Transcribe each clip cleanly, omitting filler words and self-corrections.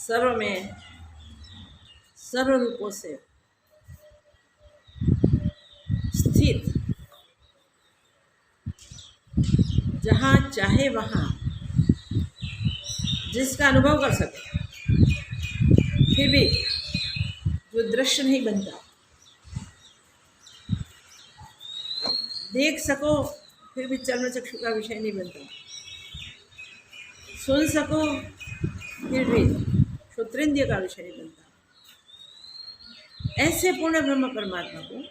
सर्व में सर्व रूपों से स्थित, जहाँ चाहे वहाँ जिसका अनुभव कर सके, फिर भी जो दृश्य नहीं बनता, देख सको फिर भी चर्म चक्षु का विषय नहीं बनता, सुन सको फिर भी श्रोत्रेंद्रिय का विषय नहीं बनता। ऐसे पूर्ण ब्रह्म परमात्मा को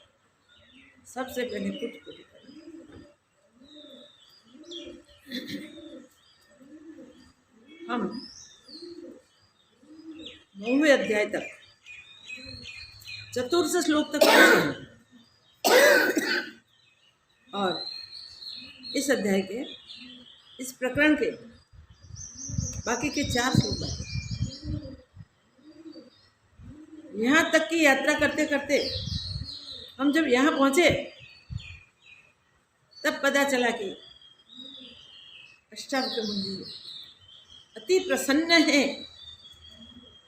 सबसे पहले कुट कुट करना। हम 9वें अध्याय तक, चतुर्थ श्लोक तक पहुंचे हैं और इस अध्याय के, इस प्रकरण के बाकी के 4 श्लोक बाकी। यहाँ तक की यात्रा करते करते हम जब यहाँ पहुंचे तब पता चला कि अष्टावक्र मुनि अति प्रसन्न है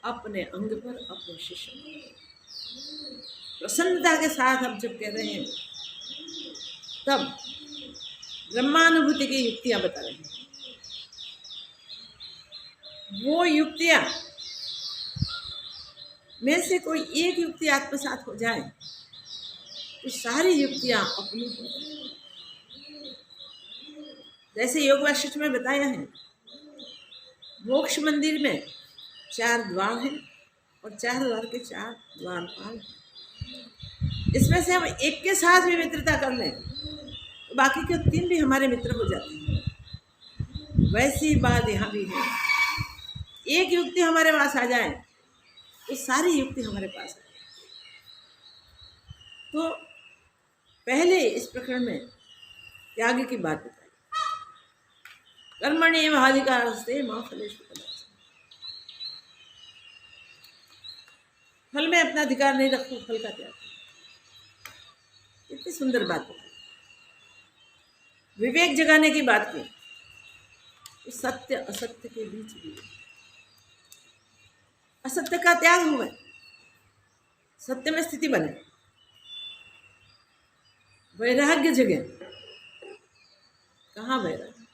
अपने अंग पर, अपने शिष्य पर। प्रसन्नता के साथ हम जब कह रहे हैं तब ब्रह्मानुभूति की युक्तियां बता रहे हैं। वो युक्तियां में से कोई एक युक्ति आत्मसात हो जाए तो सारी युक्तियां अपनी हो जाए। जैसे योग वासिष्ठ में बताया है, मोक्ष मंदिर में 4 द्वार हैं और 4 द्वार के 4 द्वारपाल। इसमें से हम एक के साथ भी मित्रता कर लें तो बाकी के 3 भी हमारे मित्र हो जाते हैं। वैसी बात यहाँ भी है, एक युक्ति हमारे पास आ जाए तो सारी युक्ति हमारे पास आ जाए। तो पहले इस प्रकरण में त्याग की बात बताई, कर्मण्येव अधिकारस्ते मा फलेषु कदाचन। फल में अपना अधिकार नहीं रखो, फल का त्याग। इतनी सुंदर बात बताई। विवेक जगाने की बात की, तो सत्य असत्य के बीच भी असत्य का त्याग हुआ, सत्य में स्थिति बने, वैराग्य जगे। कहाँ वैराग्य?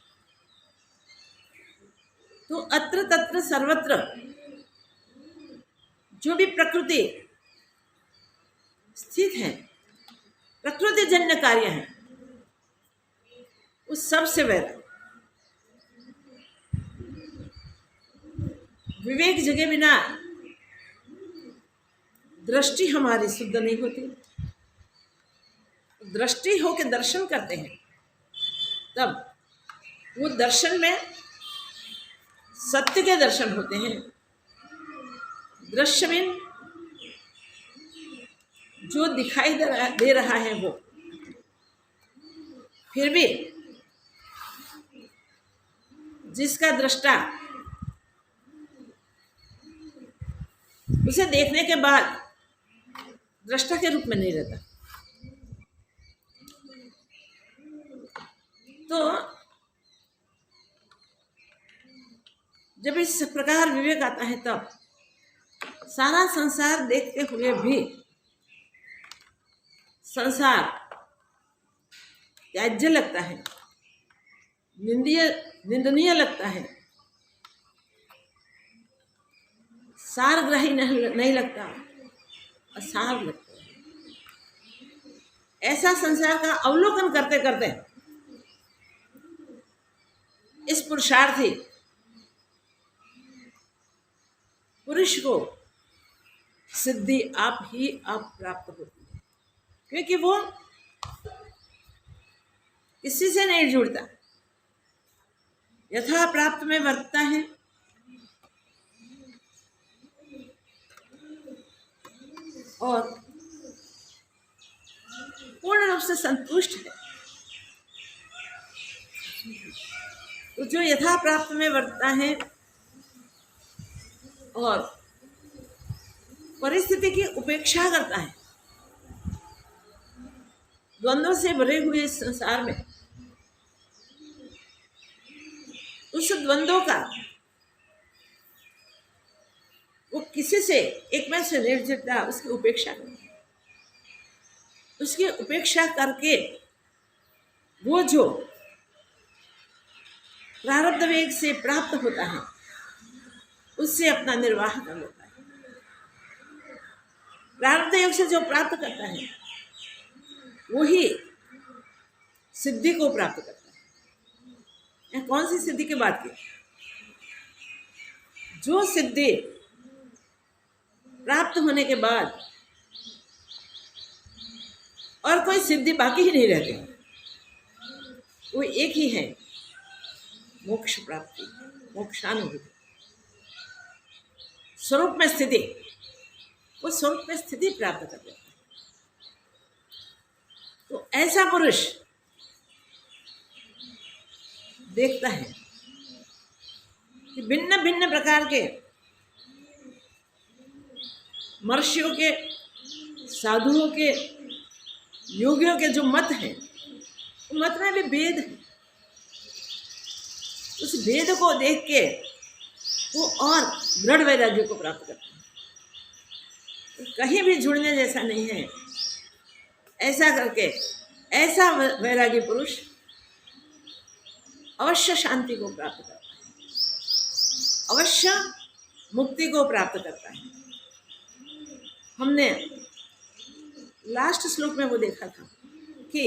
तो अत्र तत्र सर्वत्र जो भी प्रकृति स्थित है, प्रकृति जन्य कार्य है, उस सब से वैराग्य। विवेक जगे बिना दृष्टि हमारी शुद्ध नहीं होती। दृष्टि होकर दर्शन करते हैं तब वो दर्शन में सत्य के दर्शन होते हैं। दृश्य में जो दिखाई दे रहा है वो, फिर भी जिसका दृष्टा उसे देखने के बाद दृष्टा के रूप में नहीं रहता। तो जब इस प्रकार विवेक आता है तब सारा संसार देखते हुए भी संसार त्याज्य लगता है, निंदनीय लगता है, सारग्राही नहीं लगता, असार लगता है। ऐसा संसार का अवलोकन करते करते इस पुरुषार्थी पुरुष को सिद्धि आप ही आप प्राप्त होती है, क्योंकि वो किसी से नहीं जुड़ता, यथा प्राप्त में वर्तता है और पूर्ण रूप से संतुष्ट है। तो जो यथा प्राप्त में वर्तता है और परिस्थिति की उपेक्षा करता है, द्वंद्व से भरे हुए इस संसार में उस द्वंद्व का वो किसी से एक में से निर्जरता, उसकी उपेक्षा करता है। उसकी उपेक्षा करके वो जो प्रारब्ध वेग से प्राप्त होता है उससे अपना निर्वाह कर लेता है। प्रारब्ध योग से जो प्राप्त करता है वही सिद्धि को प्राप्त करता है। कौन सी सिद्धि की बात की? जो सिद्धि प्राप्त होने के बाद और कोई सिद्धि बाकी ही नहीं रहती, वो एक ही है, मोक्ष प्राप्ति, मोक्षानुभूति, स्वरूप में स्थिति। वो स्वरूप में स्थिति प्राप्त कर लेता है। तो ऐसा पुरुष देखता है कि भिन्न भिन्न प्रकार के महर्षियों के, साधुओं के, योगियों के जो मत हैं, मत में भी भेद है। उस भेद को देख के वो और दृढ़ वैराग्य को प्राप्त करता है। कहीं भी जुड़ने जैसा नहीं है। ऐसा करके ऐसा वैरागी पुरुष अवश्य शांति को प्राप्त करता है, अवश्य मुक्ति को प्राप्त करता है। हमने लास्ट श्लोक में वो देखा था कि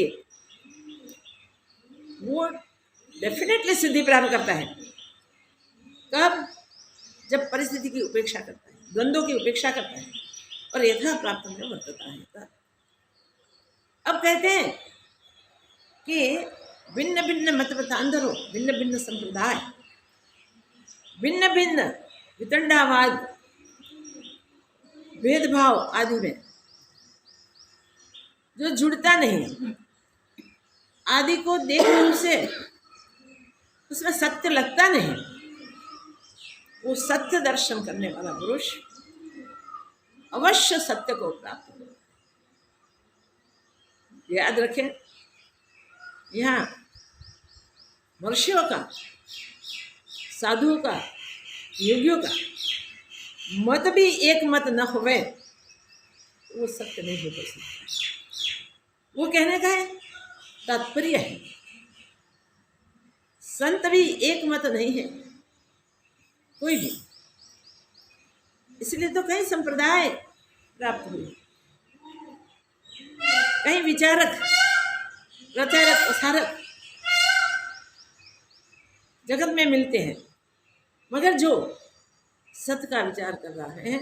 वो डेफिनेटली सिद्धि प्राप्त करता है। कब? जब परिस्थिति की उपेक्षा करता है, द्वंद्वों की उपेक्षा करता है और यथा प्राप्त में वर्तता है तब। अब कहते हैं कि भिन्न भिन्न मतवतांधरों, भिन्न भिन्न संप्रदाय, भिन्न भिन्न वितंडावाद, भेदभाव आदि में जो जुड़ता नहीं, आदि को देखने से उसमें सत्य लगता नहीं, वो सत्य दर्शन करने वाला पुरुष अवश्य सत्य को प्राप्त हो। याद रखें, यहाँ महर्षियों का, साधुओं का, योगियों का मत भी एक मत न होवे वो सत्य नहीं हो सकता। वो कहने का है तात्पर्य है, संत भी एक मत नहीं है कोई भी। इसलिए तो कई संप्रदाय प्राप्त हुए, कई विचारक, प्रचारक, प्रसारक जगत में मिलते हैं, मगर जो सत्य का विचार कर रहा है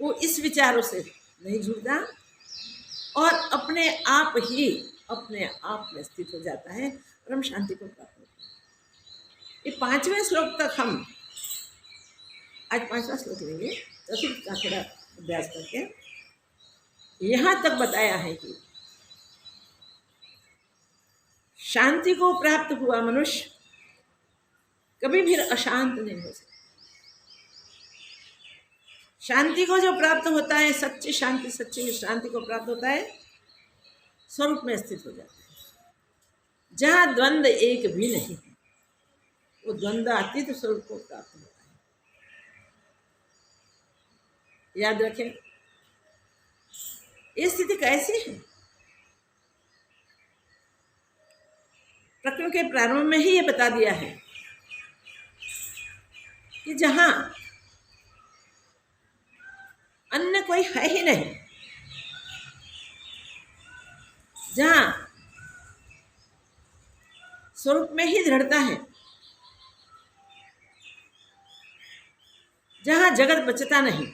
वो इस विचारों से नहीं जुड़ता और अपने आप ही अपने आप में स्थित हो जाता है, परम शांति को प्राप्त होता है। ये 5वें श्लोक तक हम आज 5वां श्लोक लेंगे, चतुर्थ का थोड़ा अभ्यास करके। यहाँ तक बताया है कि शांति को प्राप्त हुआ मनुष्य कभी भी अशांत नहीं हो सकता। शांति को जो प्राप्त होता है, सच्ची शांति, सच्ची शांति को प्राप्त होता है, स्वरूप में स्थित हो जाता है, जहाँ द्वंद्व एक भी नहीं है, वो द्वंद्वातीत स्वरूप को प्राप्त होता है। याद रखें, ये स्थिति कैसी है? प्रकरण के प्रारंभ में ही ये बता दिया है कि जहां अन्य कोई है ही नहीं, जहां स्वरूप में ही दृढ़ता है, जहां जगत बचता नहीं,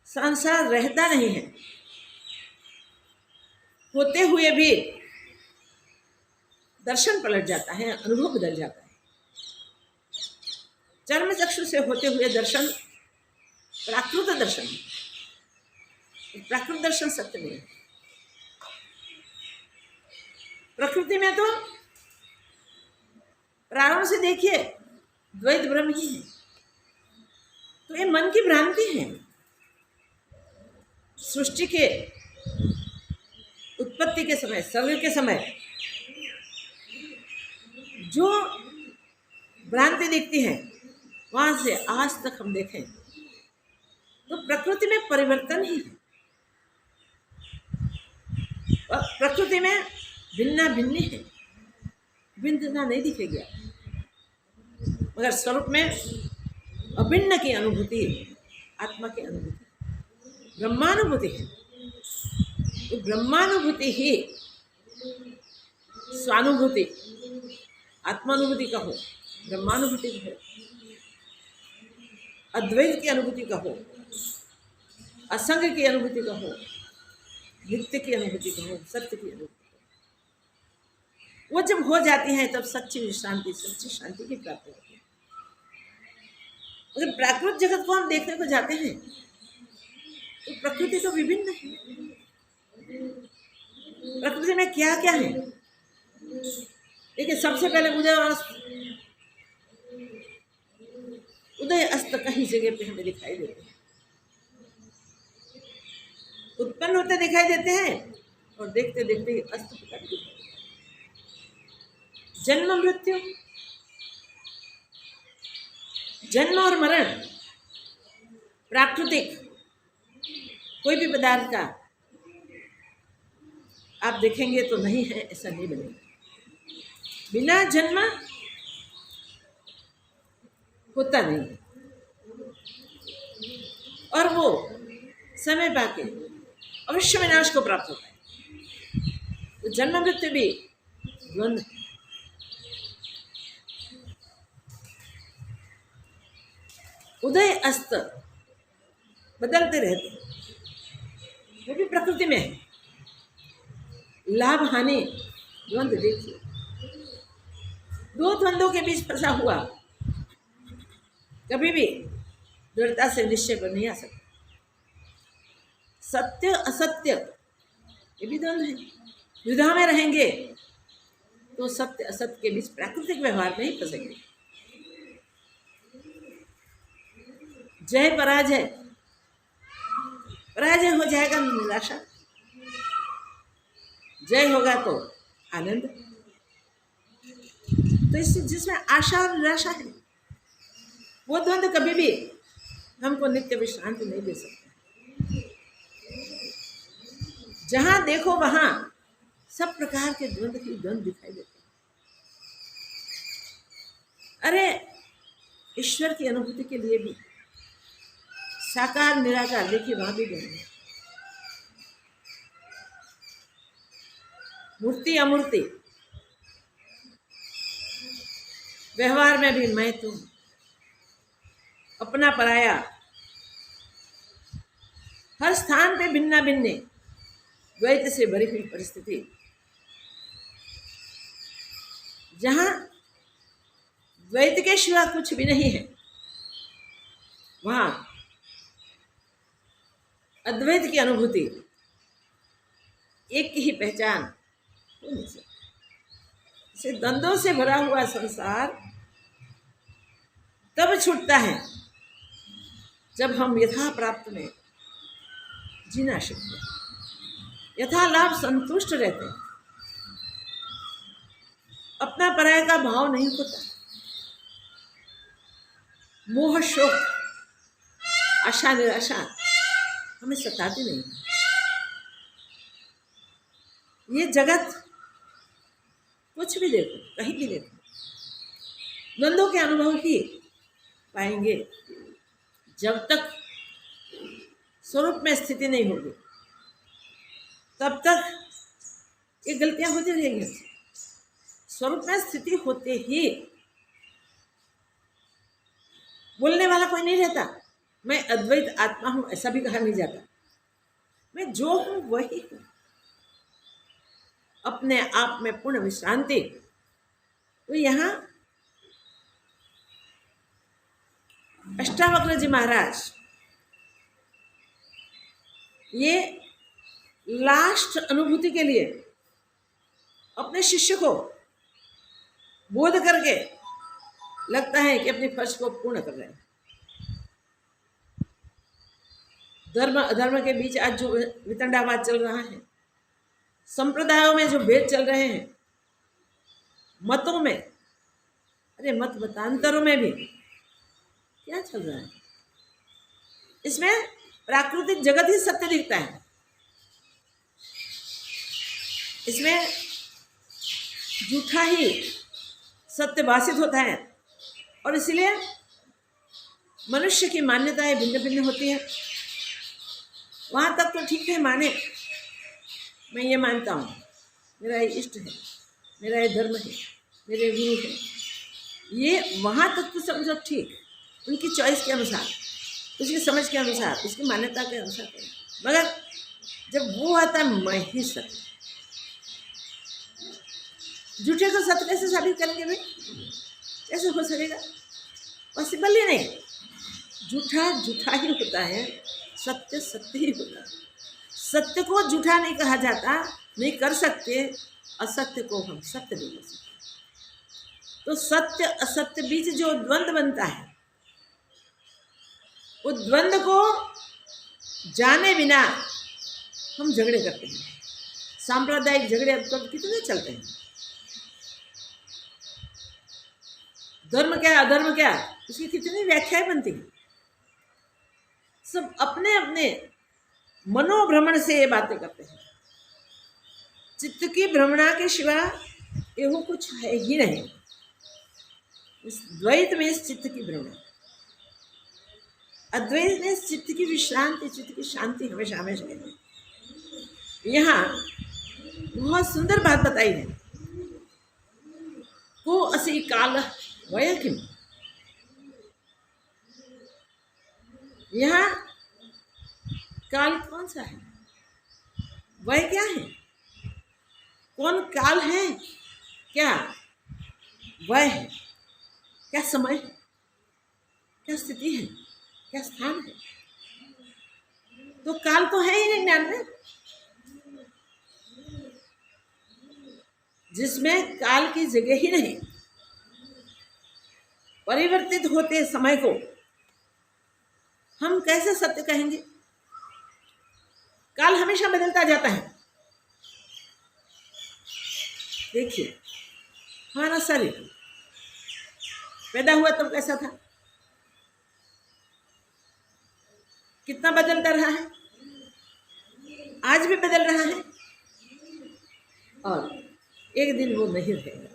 संसार रहता नहीं है, होते हुए भी दर्शन पलट जाता है, अनुभव बदल जाता है। चर्म चक्षु से होते हुए दर्शन प्राकृत दर्शन है, प्राकृत दर्शन सत्य नहीं है। प्रकृति में तो प्रारंभ से देखिए द्वैत ब्रह्म ही है, तो ये मन की भ्रांति है। सृष्टि के उत्पत्ति के समय, सर्ग के समय जो भ्रांति दिखती है वहां से आज तक हम देखें तो प्रकृति में परिवर्तन ही है। और प्रकृति में भिन्ना भिन्न है, भिन्नता नहीं दिखेगी, मगर स्वरूप में अभिन्न की अनुभूति, आत्मा की अनुभूति, ब्रह्मानुभूति है। तो ब्रह्मानुभूति ही स्वानुभूति, आत्मानुभूति कहो, ब्रह्मानुभूति कहो, अद्वैत की अनुभूति कहो, असंग की अनुभूति कहो, नित्य की अनुभूति कहो, सत्य की अनुभूति, वो जब हो जाती है तब सच्ची विश्रांति, सच्ची शांति की प्राप्ति होती है। अगर प्राकृतिक जगत को हम देखने को जाते हैं तो प्रकृति तो विभिन्न है। प्रकृति में क्या क्या है देखिए, सबसे पहले उदय अस्त कहीं जगह पे हमें दिखाई देते हैं, उत्पन्न होते दिखाई देते हैं और देखते देखते अस्त होता भी दिखाई देता है। जन्म मृत्यु, जन्म और मरण प्राकृतिक कोई भी पदार्थ का आप देखेंगे तो नहीं है, ऐसा नहीं बनेगा। बिना जन्म होता नहीं, और वो समय पाके अवश्य विनाश को प्राप्त होता है। तो जन्म मृत्यु भी द्वंद्व है। उदय अस्त बदलते रहते हैं, वो भी प्रकृति में है। लाभ हानि द्वंद्व देखिए, दो द्वंद्वों के बीच फंसा हुआ कभी भी दृढ़ता से निश्चय पर नहीं आ सकता। सत्य असत्य ये भी द्वंद्व है। द्विधा में रहेंगे तो सत्य असत्य के बीच प्राकृतिक व्यवहार में ही फंसेंगे। जय पराजय, पराजय हो जाएगा निराशा, जय होगा तो आनंद। तो इस जिसमें आशा और निराशा है, वो द्वंद्व कभी भी हमको नित्य विश्रांति नहीं दे सकते। जहां देखो वहां सब प्रकार के द्वंद्व ही द्वंद्व दिखाई देते हैं। अरे ईश्वर की अनुभूति के लिए भी साकार निराकार देखिए, वहां भी द्वंद्व है। मूर्ति अमूर्ति, व्यवहार में भी मैं तुम, अपना पराया, हर स्थान पे भिन्ना भिन्न द्वैत से भरी हुई परिस्थिति। जहां द्वैत के सिवा कुछ भी नहीं है, वहां अद्वैत की अनुभूति, एक की ही पहचान हो नहीं सकती। इसे द्वंद्वों से भरा हुआ संसार तब छूटता है जब हम यथा प्राप्त में जीना सीखते हैं, यथा लाभ संतुष्ट रहते हैं, अपना पराया का भाव नहीं होता, मोह शोक आशा निराशा हमें सताती नहीं। ये जगत कुछ भी देखो, कहीं भी देखो, द्वंद्वों के अनुभव ही पाएंगे। जब तक स्वरूप में स्थिति नहीं होगी तब तक ये गलतियां होती रहेंगी। स्वरूप में स्थिति होते ही बोलने वाला कोई नहीं रहता। मैं अद्वैत आत्मा हूं ऐसा भी कहा नहीं जाता। मैं जो हूं वही हूं, अपने आप में पूर्ण विश्रांति। तो यहाँ अष्टावक्र जी महाराज ये लास्ट अनुभूति के लिए अपने शिष्य को बोध करके लगता है कि अपने फर्ज को पूर्ण कर रहे हैं। धर्म अधर्म के बीच आज जो वितंडावाद चल रहा है, संप्रदायों में जो भेद चल रहे हैं, मतों में, अरे मत मतांतरों में भी क्या चल रहा है? इसमें प्राकृतिक जगत ही सत्य दिखता है, इसमें झूठा ही सत्य भाषित होता है। और इसलिए मनुष्य की मान्यताएं भिन्न भिन्न होती है। वहाँ तक तो ठीक है, माने, मैं ये मानता हूँ, मेरा ये इष्ट है, मेरा ये धर्म है, मेरे गुरु है, ये वहाँ तक तो समझो ठीक, उनकी चॉइस के अनुसार, उसकी समझ के अनुसार, उसकी मान्यता के अनुसार। मगर जब वो आता है मैं ही सत्य, झूठे को सत्य कैसे साबित करेंगे भाई? कैसे हो सकेगा? पॉसिबल ही नहीं। झूठा झूठा ही होता है, सत्य सत्य ही होता है। सत्य को झूठा नहीं कहा जाता, नहीं कर सकते। असत्य को हम सत्य नहीं कर सकते। तो सत्य असत्य बीच जो द्वंद्व बनता है, वो द्वंद्व को जाने बिना हम झगड़े करते हैं। सांप्रदायिक झगड़े अब तक कितने चलते हैं। धर्म क्या अधर्म क्या, उसकी कितनी व्याख्याएं बनती हैं। सब अपने अपने मनोभ्रमण से ये बातें करते हैं। चित्त की भ्रमणा के सिवा एहो कुछ है ही नहीं। इस द्वैत में इस चित्त की भ्रमणा, अद्वैत में इस चित्त की विश्रांति, चित्त की शांति हमेशा हमेशा है। यहाँ बहुत सुंदर बात बताई है। को असी काल वय किम, यहाँ काल कौन सा है, वय क्या है, कौन काल है, क्या वय है, क्या समय है, क्या स्थिति है, क्या स्थान है? तो काल तो है ही नहीं ज्ञान में, जिसमें काल की जगह ही नहीं। परिवर्तित होते समय को हम कैसे सत्य कहेंगे? काल हमेशा बदलता जाता है। देखिए, हमारा शरीर पैदा हुआ तब कैसा था, कितना बदलता रहा है, आज भी बदल रहा है, और एक दिन वो नहीं रहेगा।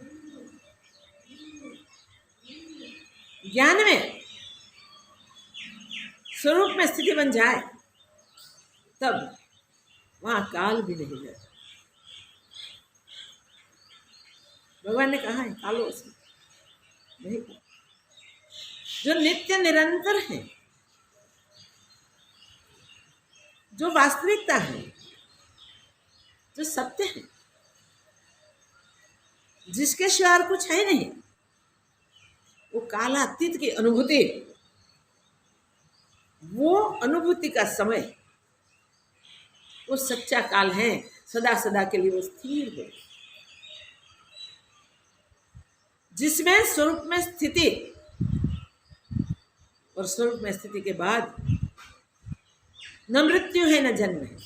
ज्ञान में स्वरूप में स्थिति बन जाए तब वहां काल भी नहीं रहता। भगवान ने कहा है कालो से नहीं, जो नित्य निरंतर है, जो वास्तविकता है, जो सत्य है, जिसके सिवा और कुछ है नहीं, वो कालातीत की अनुभूति, वो अनुभूति का समय, वो सच्चा काल है। सदा सदा के लिए वो स्थिर है, जिसमें स्वरूप में स्थिति और स्वरूप में स्थिति के बाद न मृत्यु है न जन्म है,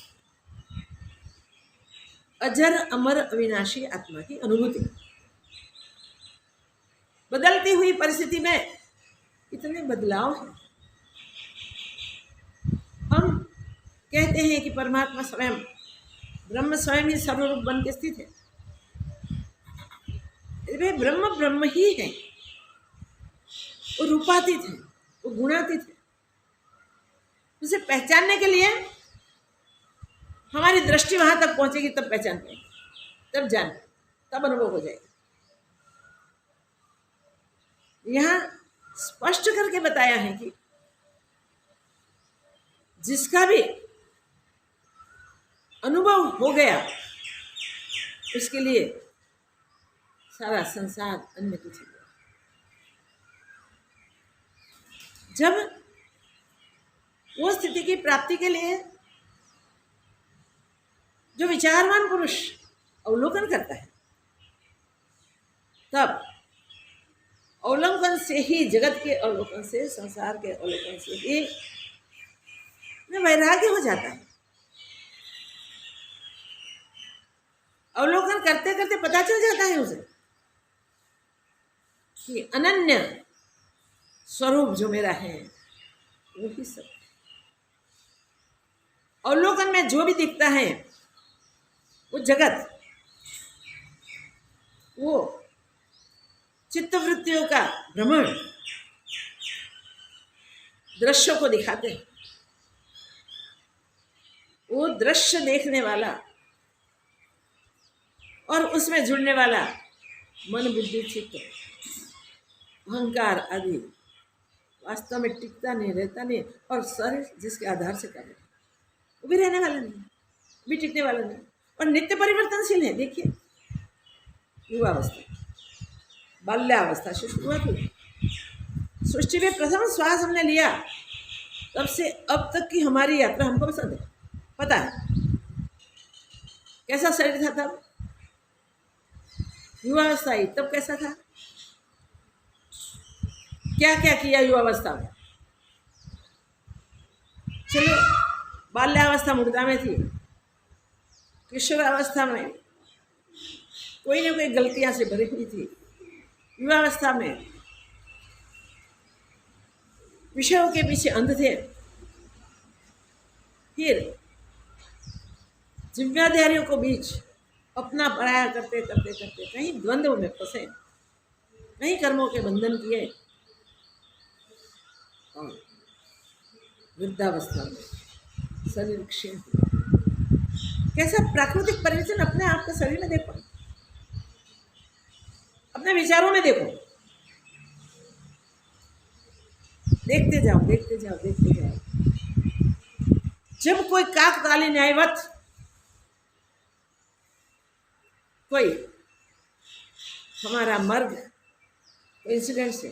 अजर अमर अविनाशी आत्मा की अनुभूति। बदलती हुई परिस्थिति में इतने बदलाव हैं। हम कहते हैं कि परमात्मा स्वयं, ब्रह्म स्वयं ही सर्वरूप बन के स्थित है। वे ब्रह्म ब्रह्म ही है, वो रूपातीत है, वो गुणातीत है। उसे पहचानने के लिए हमारी दृष्टि वहां तक पहुंचेगी, तब पहचान पाएंगे, तब जान, तब अनुभव हो जाएगा। यहाँ स्पष्ट करके बताया है कि जिसका भी अनुभव हो गया, उसके लिए सारा संसार अन्य कुछ नहीं। जब वो स्थिति की प्राप्ति के लिए जो विचारवान पुरुष अवलोकन करता है, तब अवलोकन से ही, जगत के अवलोकन से, संसार के अवलोकन से ही में वैराग्य हो जाता है। अवलोकन करते करते पता चल जाता है उसे कि अनन्य स्वरूप जो मेरा है वो ही सब। अवलोकन में जो भी दिखता है वो जगत, वो चित्तवृत्तियों का भ्रमण दृश्यों को दिखाते हैं। वो दृश्य देखने वाला और उसमें जुड़ने वाला मन बुद्धि चित्त अहंकार आदि वास्तव में टिकता नहीं, रहता नहीं, और शरीर जिसके आधार से कार्य वो भी रहने वाला नहीं, वो भी टिकने वाला नहीं, और नित्य परिवर्तनशील है। देखिए युवावस्था, बाल्यावस्था से शुरुआत हुई, सृष्टि में प्रथम श्वास हमने लिया, तब से अब तक की हमारी यात्रा हमको पसंद है, पता है कैसा शरीर था तब, युवावस्था आई तब कैसा था, क्या क्या किया युवावस्था में। चलो बाल्यावस्था मुर्दा में थी, किशोरावस्था में कोई ना कोई गलतियां से भरी हुई थी, युवावस्था में विषयों के पीछे अंध थे, फिर जिम्मेदारियों को बीच अपना पराया करते करते करते कहीं द्वंद्व में फंसे, कहीं कर्मों के बंधन किए, और वृद्धावस्था में शरीर क्षीण हुआ। कैसा प्राकृतिक परिवर्तन अपने आप के शरीर में देखो, अपने विचारों में देखो, देखते जाओ देखते जाओ देखते जाओ। जब कोई काकताली न्यायवत कोई हमारा मर्ग इंसिडेंट से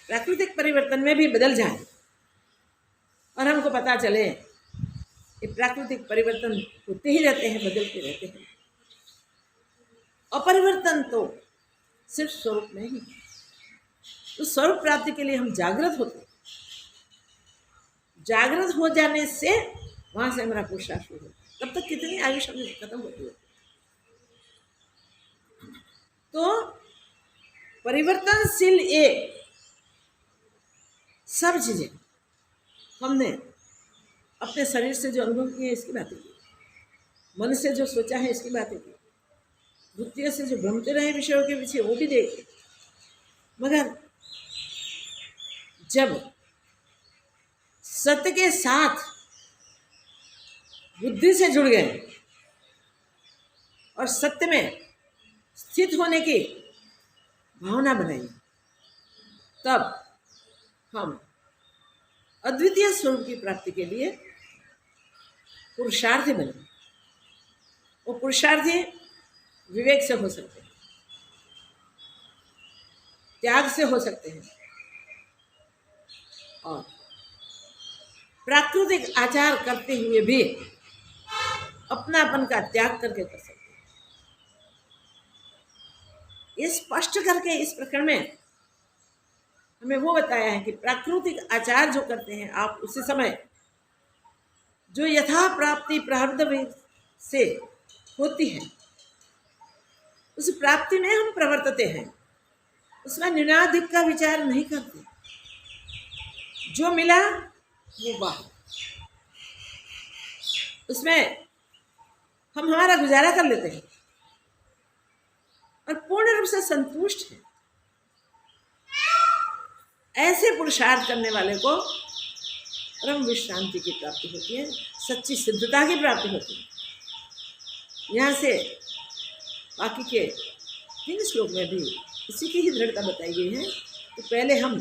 प्राकृतिक परिवर्तन में भी बदल जाए और हमको पता चले कि प्राकृतिक परिवर्तन होते ही रहते हैं, बदलते रहते हैं, अपरिवर्तन तो सिर्फ स्वरूप में ही। तो स्वरूप प्राप्ति के लिए हम जागृत होते हैं, जागृत हो जाने से वहां से हमारा पुरुषार्थ शुरू होता है। तब तक कितनी आयुष्य में खत्म होती है। तो परिवर्तनशील ये सब चीजें हमने अपने शरीर से जो अनुभव किए इसकी बातें की, मन से जो सोचा है इसकी बातें की, बुद्धियों से जो भ्रमते रहे विषयों के पीछे वो भी देखे। मगर जब सत्य के साथ बुद्धि से जुड़ गए और सत्य में स्थित होने की भावना बनाई, तब हम अद्वितीय स्वरूप की प्राप्ति के लिए पुरुषार्थी बने। वो पुरुषार्थी विवेक से हो सकते हैं, त्याग से हो सकते हैं, और प्राकृतिक आचार करते हुए भी अपनापन का त्याग करके कर सकते हैं। ये स्पष्ट करके इस प्रकरण में हमें वो बताया है कि प्राकृतिक आचार जो करते हैं आप, उसी समय जो यथा प्राप्ति प्रारब्ध से होती है उस प्राप्ति में हम प्रवर्तते हैं, उसमें न्यूनाधिक का विचार नहीं करते, जो मिला वो वाह, उसमें हम हमारा गुजारा कर लेते हैं और पूर्ण रूप से संतुष्ट हैं। ऐसे पुरुषार्थ करने वाले को परम विश्रांति की प्राप्ति होती है, सच्ची सिद्धता की प्राप्ति होती है। यहाँ से बाकी के 3 श्लोक में भी इसी की ही दृढ़ता बताई गई है। तो पहले हम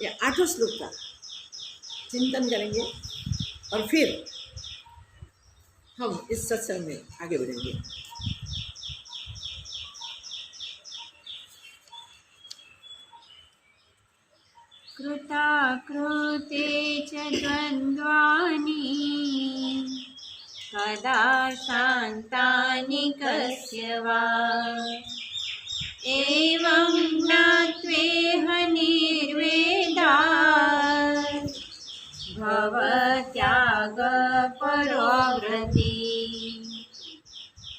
ये 8 श्लोक का चिंतन करेंगे और फिर हम इस सत्संग में आगे बढ़ेंगे। कृताकृते च द्वन्द्वानि कदा शान्तानि कस्य वा एवं ज्ञात्वेह निर्वेदात् भवत्यागपरोव्रति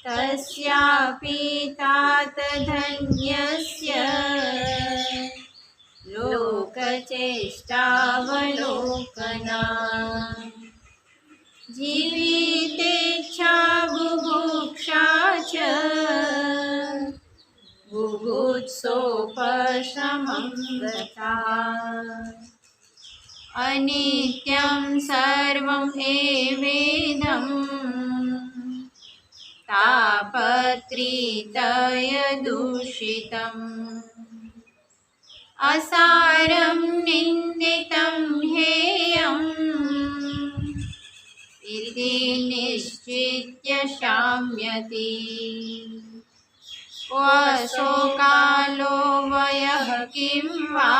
तस्यापि तात धन्यस्य लोके लोकचेष्टावलोकना जीवितेच्छा बुभुक्षा च बुभुत्सोपशमं गता अनित्यं सर्वं एवेदं तापत्रितयदूषितम् असारं निन्दितं हेयम् इति निश्चित्य शाम्यति क्व शोकालो वयः किं वा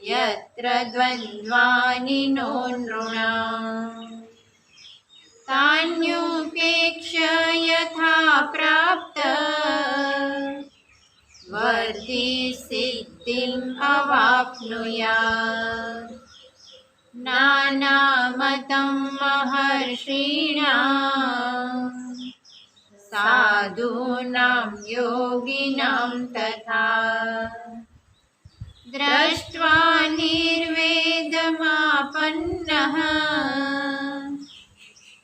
यत्र द्वन्द्वानि नो नृणाम् तान्युपेक्ष्य यथा प्राप्त वर्धिसिद्धिम् अवाप्नुयात् नानामतं महर्षीणाम् साधूनां योगिनां तथा दृष्ट्वा निर्वेदमापन्नः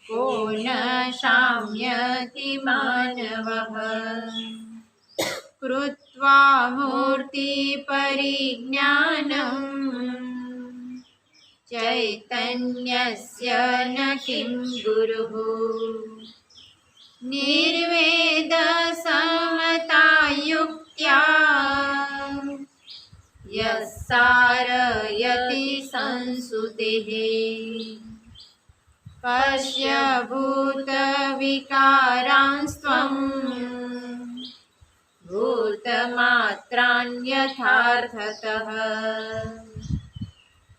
को न शाम्यति मानवः कृत्वा मूर्तिपरिज्ञानम् चैतन्यस्य न किं गुरुः निर्वेदसमतायुक्त्या यः सारयति संसुतेः पश्य भूतविकारांस्त्वं भूतमात्राण्यथार्थतः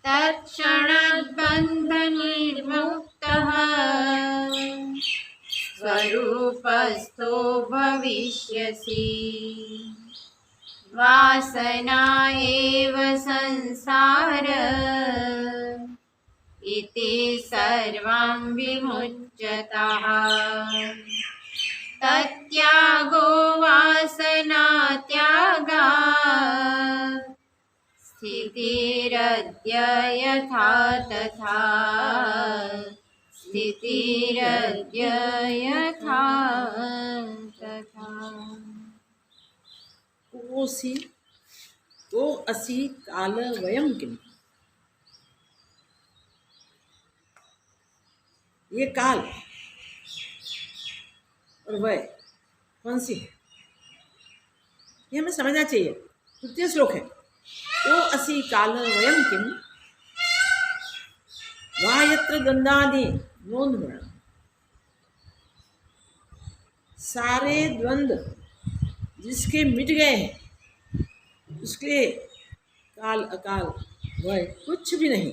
तत्क्षणाद्बन्धनिर्मुक्तः स्वरूपस्थो भविष्यसि वासना एव संसार इति सर्वं विमुच्यतः तत्यागो वासनात्यागात् स्थितिरद्य यथा तथा स्थितिरद्य यथा तथा को असि काल वयम किम। ये काल और वय कौन सी है, ये हमें समझना चाहिए। तृतीय श्लोक है, को असि काल वयम किम वा यत्र द्वंद्वानि नो नृणाम्। सारे द्वंद्व जिसके मिट गए हैं उसके काल अकाल वय कुछ भी नहीं।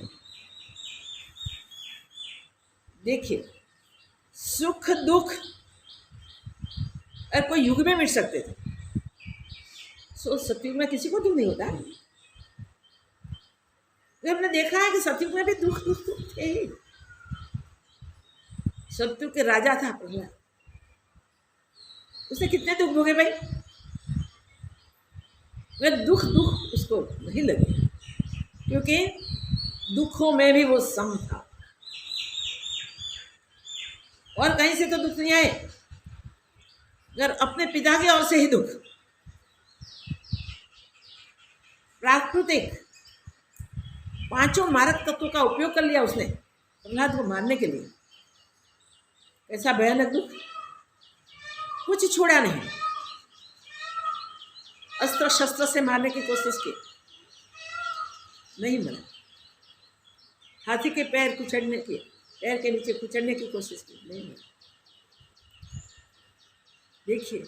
देखिए, सुख दुख अगर कोई युग में मिट सकते थे, सो सतयुग में किसी को दुख नहीं होता है। तो हमने देखा है कि सतयुग में भी दुख दुख दुख थे ही। सतयुग के राजा था प्रहलाद, उसने कितने दुख भोगे भाई, वह दुख दुख उसको नहीं लगे, क्योंकि दुखों में भी वो सम था। और कहीं से तो दुख नहीं आए, अगर अपने पिता की ओर से ही दुख। प्राकृतिक पांचों मारक तत्वों का उपयोग कर लिया उसने प्रहलाद को मारने के लिए। ऐसा भयानक दुख कुछ छोड़ा नहीं। अस्त्र शस्त्र से मारने की कोशिश की, नहीं मरा। हाथी के पैर कुचलने की, पैर के नीचे कुचलने की कोशिश की, नहीं मरा। देखिए,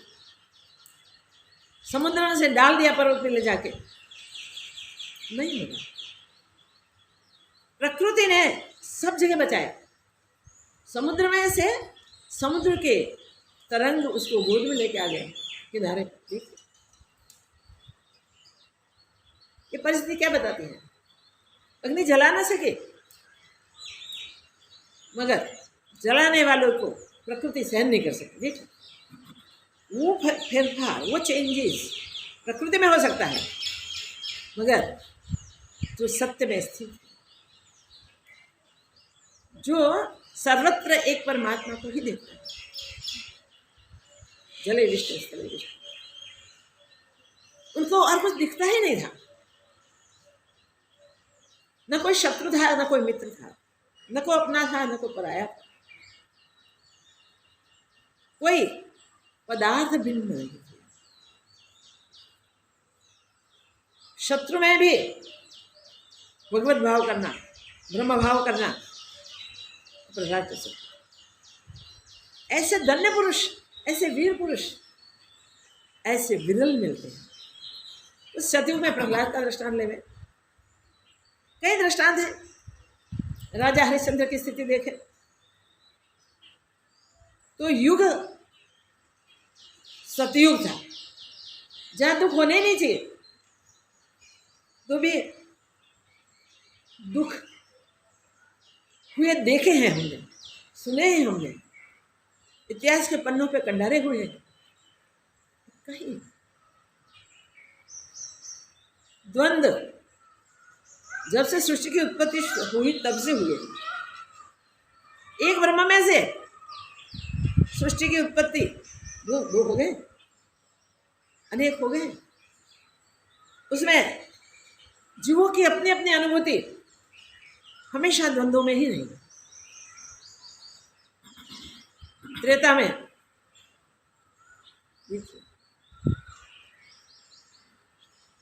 समुद्र से डाल दिया पर्वत पे ले जाके, नहीं मरा। प्रकृति ने सब जगह बचाया। समुद्र में से समुद्र के तरंग उसको गोद में लेके आ गए किनारे। देखिए, ये परिस्थिति क्या बताती है। अग्नि जला ना सके, मगर जलाने वालों को प्रकृति सहन नहीं कर सकती। देखिए, वो फेरफार, वो चेंजेस प्रकृति में हो सकता है, मगर जो सत्य में स्थित है, जो सर्वत्र एक परमात्मा को ही देखता है, जले विष्णु स्थले विष्णु, उनको और कुछ दिखता ही नहीं था। न कोई शत्रु था, न कोई मित्र था, न कोई अपना था, न कोई पराया था, कोई पदार्थ भिन्न नहीं थे। शत्रु में भी भगवत भाव करना, ब्रह्म भाव करना प्रसाद कर सकते। ऐसे धन्य पुरुष, ऐसे वीर पुरुष, ऐसे विरल मिलते हैं। उस सतयुग में प्रहलाद का दृष्टांत ले में कई दृष्टांत हैं। राजा हरिश्चंद्र की स्थिति देखें तो युग सतयुग था, जहां दुख होने नहीं चाहिए, तो भी दुख हुए देखे हैं हमने, सुने हैं हमने, इतिहास के पन्नों पे कंडारे हुए हैं। कहीं द्वंद्व जब से सृष्टि की उत्पत्ति हुई तब से हुए। एक ब्रह्म में से सृष्टि की उत्पत्ति दो हो गए, अनेक हो गए। उसमें जीवों की अपनी अपनी अनुभूति हमेशा द्वंद्वों में ही रही। त्रेता में देखिए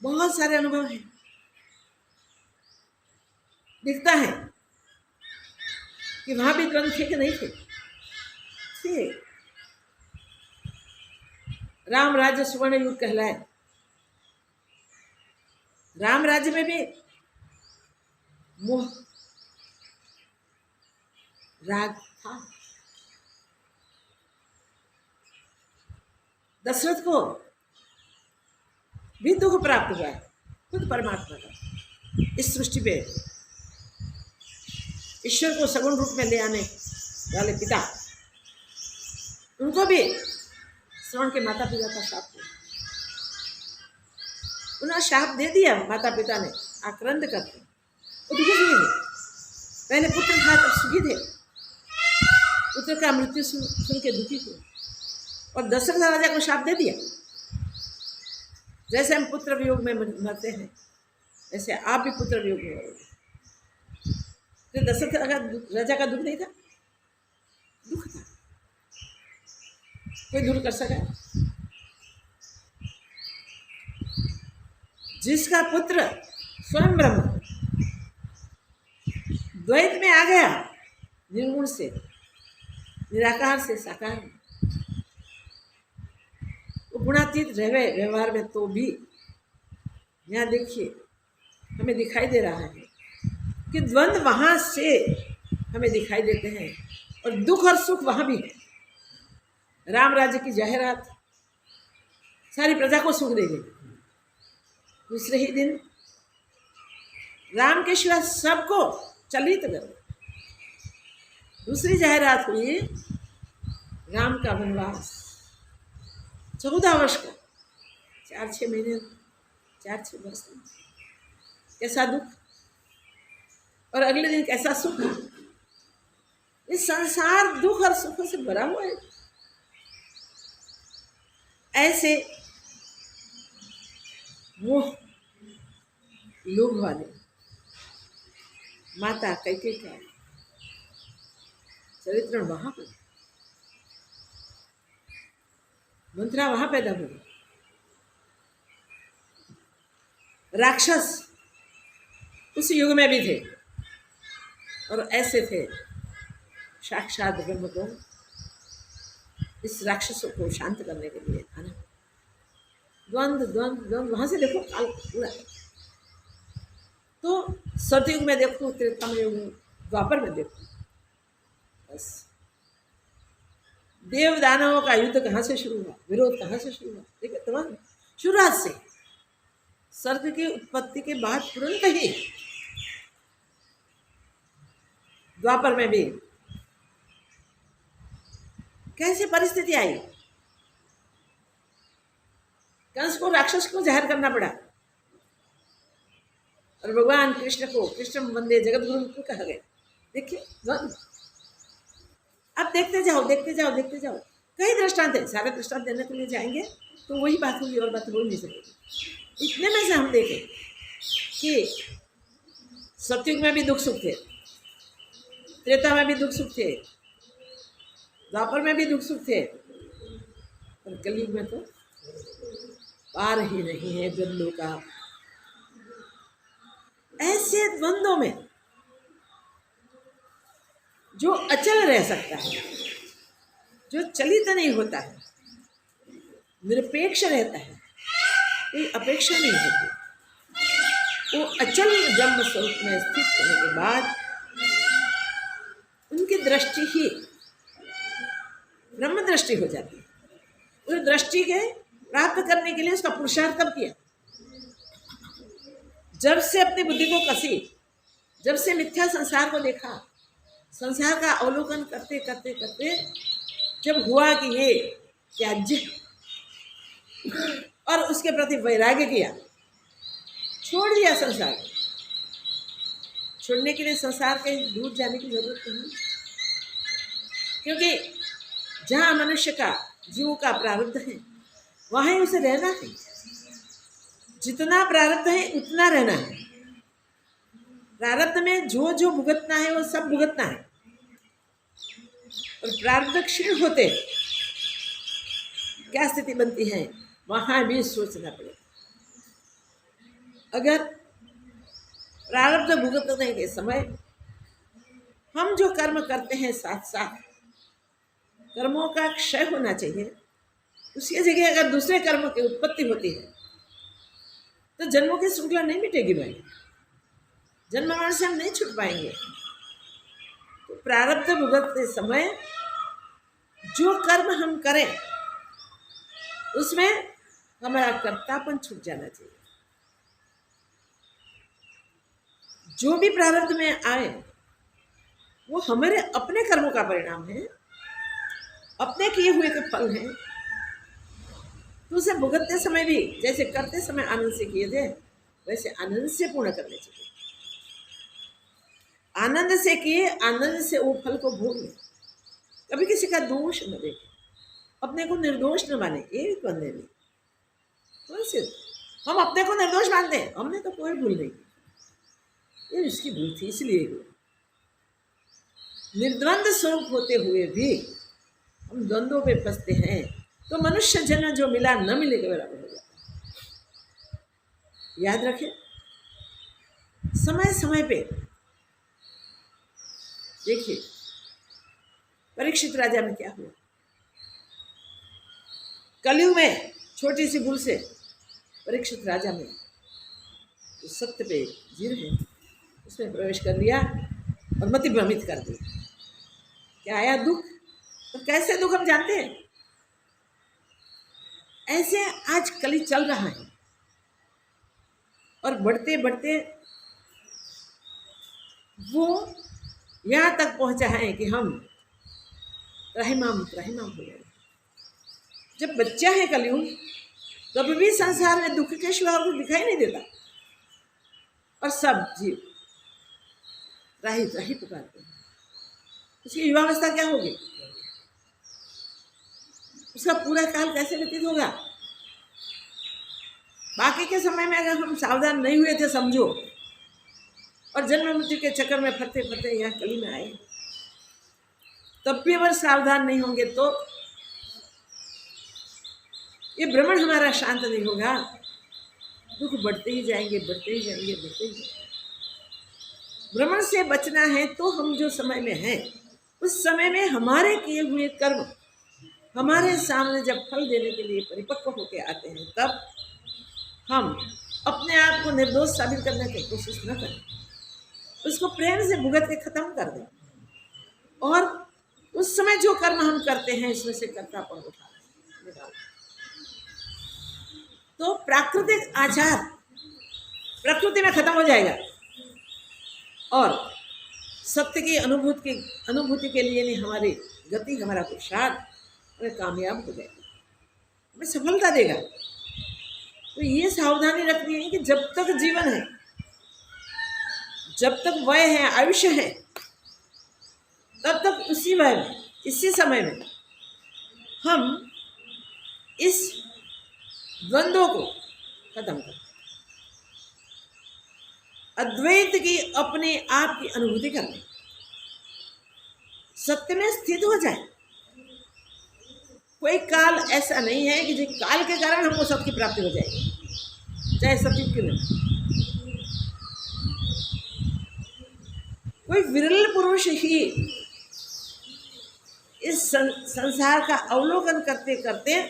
बहुत सारे अनुभव हैं। दिखता है कि वहां भी द्वंद्व थे कि नहीं थे। राम राज्य सुवर्ण युग कहलाए। राम राज्य में भी मोह राग था। दशरथ को भी दुख प्राप्त हुआ है, खुद परमात्मा का। इस सृष्टि पे ईश्वर को सगुण रूप में ले आने वाले पिता, उनको भी श्रवण के माता पिता का शाप दिया। उन्हें शाप दे दिया माता पिता ने आक्रंद करके। वो दुखी हुए थे। पहले पुत्र था तब सुखी थे, पुत्र का मृत्यु सुन के दुखी हुए और दशरथ राजा को शाप दे दिया। जैसे हम पुत्र वियोग में मरते हैं, ऐसे आप भी पुत्र वियोग में मरोगे। तो दशरथ राजा का दुख नहीं था? दुख था। कोई दूर कर सका? जिसका पुत्र स्वयं ब्रह्म द्वैत में आ गया, निर्गुण से निराकार से साकार में, वो गुणातीत रहे व्यवहार में, तो भी यहाँ देखिए हमें दिखाई दे रहा है कि द्वंद्व वहां से हमें दिखाई देते हैं और दुख और सुख वहां भी है। राम राज्य की जाहिरात सारी प्रजा को सुख देगी। दूसरे ही दिन राम के शिवा सबको चलित कर। दूसरी जाहिरात हुई राम का वनवास 14 वर्ष का, 4-6 महीने, 4-6 वर्ष। कैसा दुख और अगले दिन कैसा सुख। इस संसार दुख और सुख से भरा हुआ है। ऐसे मोह लोभ वाले माता कैकेयी का चरित्र वहां पर, मंत्रा वहां पैदा हुई। राक्षस उस युग में भी थे और ऐसे थे साक्षात ब्रह्म को इस राक्षसों को शांत करने के लिए आना। द्वंद्व द्वंद्व द्वंद्व वहां से देखो काल पूरा। तो सतयुग में देखो, त्रेता में, द्वापर में देखो, बस देव दानवों का युद्ध कहाँ से शुरू हुआ, विरोध कहाँ से शुरू हुआ। देखिए तमाम शुरुआत से, सर्ग की उत्पत्ति के बाद तुरंत ही द्वापर में भी कैसी परिस्थिति आई। कंस को राक्षस को जाहिर करना पड़ा। और भगवान कृष्ण को कृष्ण वंदे जगत गुरु को कहा गया। देखिए द्वंद्व। अब देखते जाओ देखते जाओ देखते जाओ, कई दृष्टांत है, सारे दृष्टांत देने के लिए जाएंगे तो वही बात होगी और बात हो नहीं सकेगी। इतने में से हम देखें कि सतयुग में भी दुख सुख थे, त्रेता में भी दुख सुख थे, द्वापर में भी दुख सुख थे, और कलयुग में तो पार ही नहीं है द्वंद्वों का। ऐसे द्वंद्वों में जो अचल रह सकता है, जो चलित नहीं होता है, निरपेक्ष रहता है, कोई अपेक्षा नहीं होती, वो अचल ब्रह्म स्वरूप में स्थित होने के बाद उनकी दृष्टि ही ब्रह्म दृष्टि हो जाती है। उस दृष्टि के प्राप्त करने के लिए उसका पुरुषार्थ कब किया? जब से अपनी बुद्धि को कसी, जब से मिथ्या संसार को देखा, संसार का अवलोकन करते करते करते जब हुआ कि ये त्याज्य और उसके प्रति वैराग्य किया, छोड़ दिया संसार। छोड़ने के लिए संसार के दूर जाने की जरूरत नहीं, क्योंकि जहाँ मनुष्य का जीव का प्रारब्ध है वहाँ ही उसे रहना है। जितना प्रारब्ध है उतना रहना है। प्रारब्ध में जो जो भुगतना है वो सब भुगतना है, और प्रारब्ध क्षीण होते क्या स्थिति बनती है वहाँ भी सोचना पड़ेगा। अगर प्रारब्ध भुगतने के समय हम जो कर्म करते हैं साथ साथ कर्मों का क्षय होना चाहिए, उसकी जगह अगर दूसरे कर्मों की उत्पत्ति होती है तो जन्मों की श्रृंखला नहीं मिटेगी भाई, जन्म मरण से हम नहीं छूट पाएंगे। तो प्रारब्ध भुगतते समय जो कर्म हम करें उसमें हमारा कर्तापन छूट जाना चाहिए। जो भी प्रारब्ध में आए वो हमारे अपने कर्मों का परिणाम है, अपने किए हुए के फल हैं। तो उसे भुगतते समय भी जैसे करते समय आनंद से किए थे वैसे आनंद से पूर्ण करने चाहिए। आनंद से किए, आनंद से वो फल को भोग ले। कभी किसी का दोष न देखे, अपने को निर्दोष न माने। एक बंदे ने हम अपने को निर्दोष मानते हैं, हमने तो कोई भूल नहीं की, ये उसकी भूल थी इसलिए हुआ। निर्द्वंद स्वरूप होते हुए भी हम द्वंद्वों पे फंसते हैं, तो मनुष्य जन्म जो मिला न मिले के बराबर हो जाता है। याद रखें, समय समय पे देखिए परीक्षित राजा में क्या हुआ। कलयुग में छोटी सी भूल से परीक्षित राजा में जो सत्य पे जीव है उसमें प्रवेश कर लिया और मति भ्रमित कर दी। क्या आया दुख? तो कैसे दुख हम जानते हैं। ऐसे आज कली चल रहा है और बढ़ते बढ़ते वो यहाँ तक पहुँचा है कि हम त्राहिमाम त्राहिमाम हो गए। जब बच्चा है कलयुग कभी भी संसार में दुख के सिवा कुछ दिखाई नहीं देता, और सब जीव त्राही त्राही पुकारते हैं। उसकी युवावस्था क्या होगी, उसका पूरा काल कैसे व्यतीत होगा। बाकी के समय में अगर हम सावधान नहीं हुए थे समझो, और जन्म मृत्यु के चक्कर में फरते फरते यहाँ कली में आए, तब भी अगर सावधान नहीं होंगे तो ये भ्रमण हमारा शांत नहीं होगा। दुख बढ़ते ही जाएंगे, बढ़ते ही जाएंगे, बढ़ते ही जाएंगे। भ्रमण से बचना है तो हम जो समय में हैं उस समय में हमारे किए हुए कर्म हमारे सामने जब फल देने के लिए परिपक्व होके आते हैं, तब हम अपने आप को निर्दोष साबित करने की कोशिश न करें, उसको प्रेम से भुगत के खत्म कर दें, और उस समय जो कर्म हम करते हैं इसमें से कर्तापन उठा लें। तो प्राकृतिक आचार प्रकृति में खत्म हो जाएगा, और सत्य की अनुभूति के लिए नहीं हमारी गति, हमारा पुरुषार्थ हमें कामयाब हो जाएगा, हमें सफलता देगा। तो ये सावधानी रखनी है कि जब तक जीवन है जब तक वय है, आयुष्य है, तब तक उसी वय में, इसी समय में हम इस द्वंद्व को खत्म करें, अद्वैत की अपने आप की अनुभूति कर लें, सत्य में स्थित हो जाए। कोई काल ऐसा नहीं है कि जिस काल के कारण हमको सत्य की प्राप्ति हो जाएगी, चाहे सत्युग क्यों नहीं। कोई विरल पुरुष ही इस संसार का अवलोकन करते करते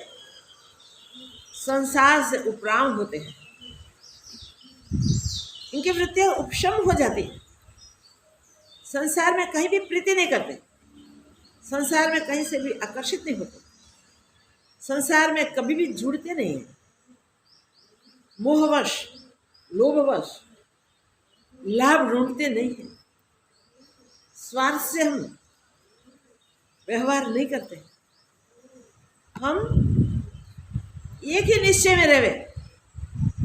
संसार से उपराम होते हैं, इनकी वृत्तियां उपशम हो जाती है, संसार में कहीं भी प्रीति नहीं करते, संसार में कहीं से भी आकर्षित नहीं होते, संसार में कभी भी जुड़ते नहीं हैं, मोहवश, लोभवश लाभ ढूंढते नहीं हैं, स्वार्थ से हम व्यवहार नहीं करते। हम एक ही निश्चय में रहे,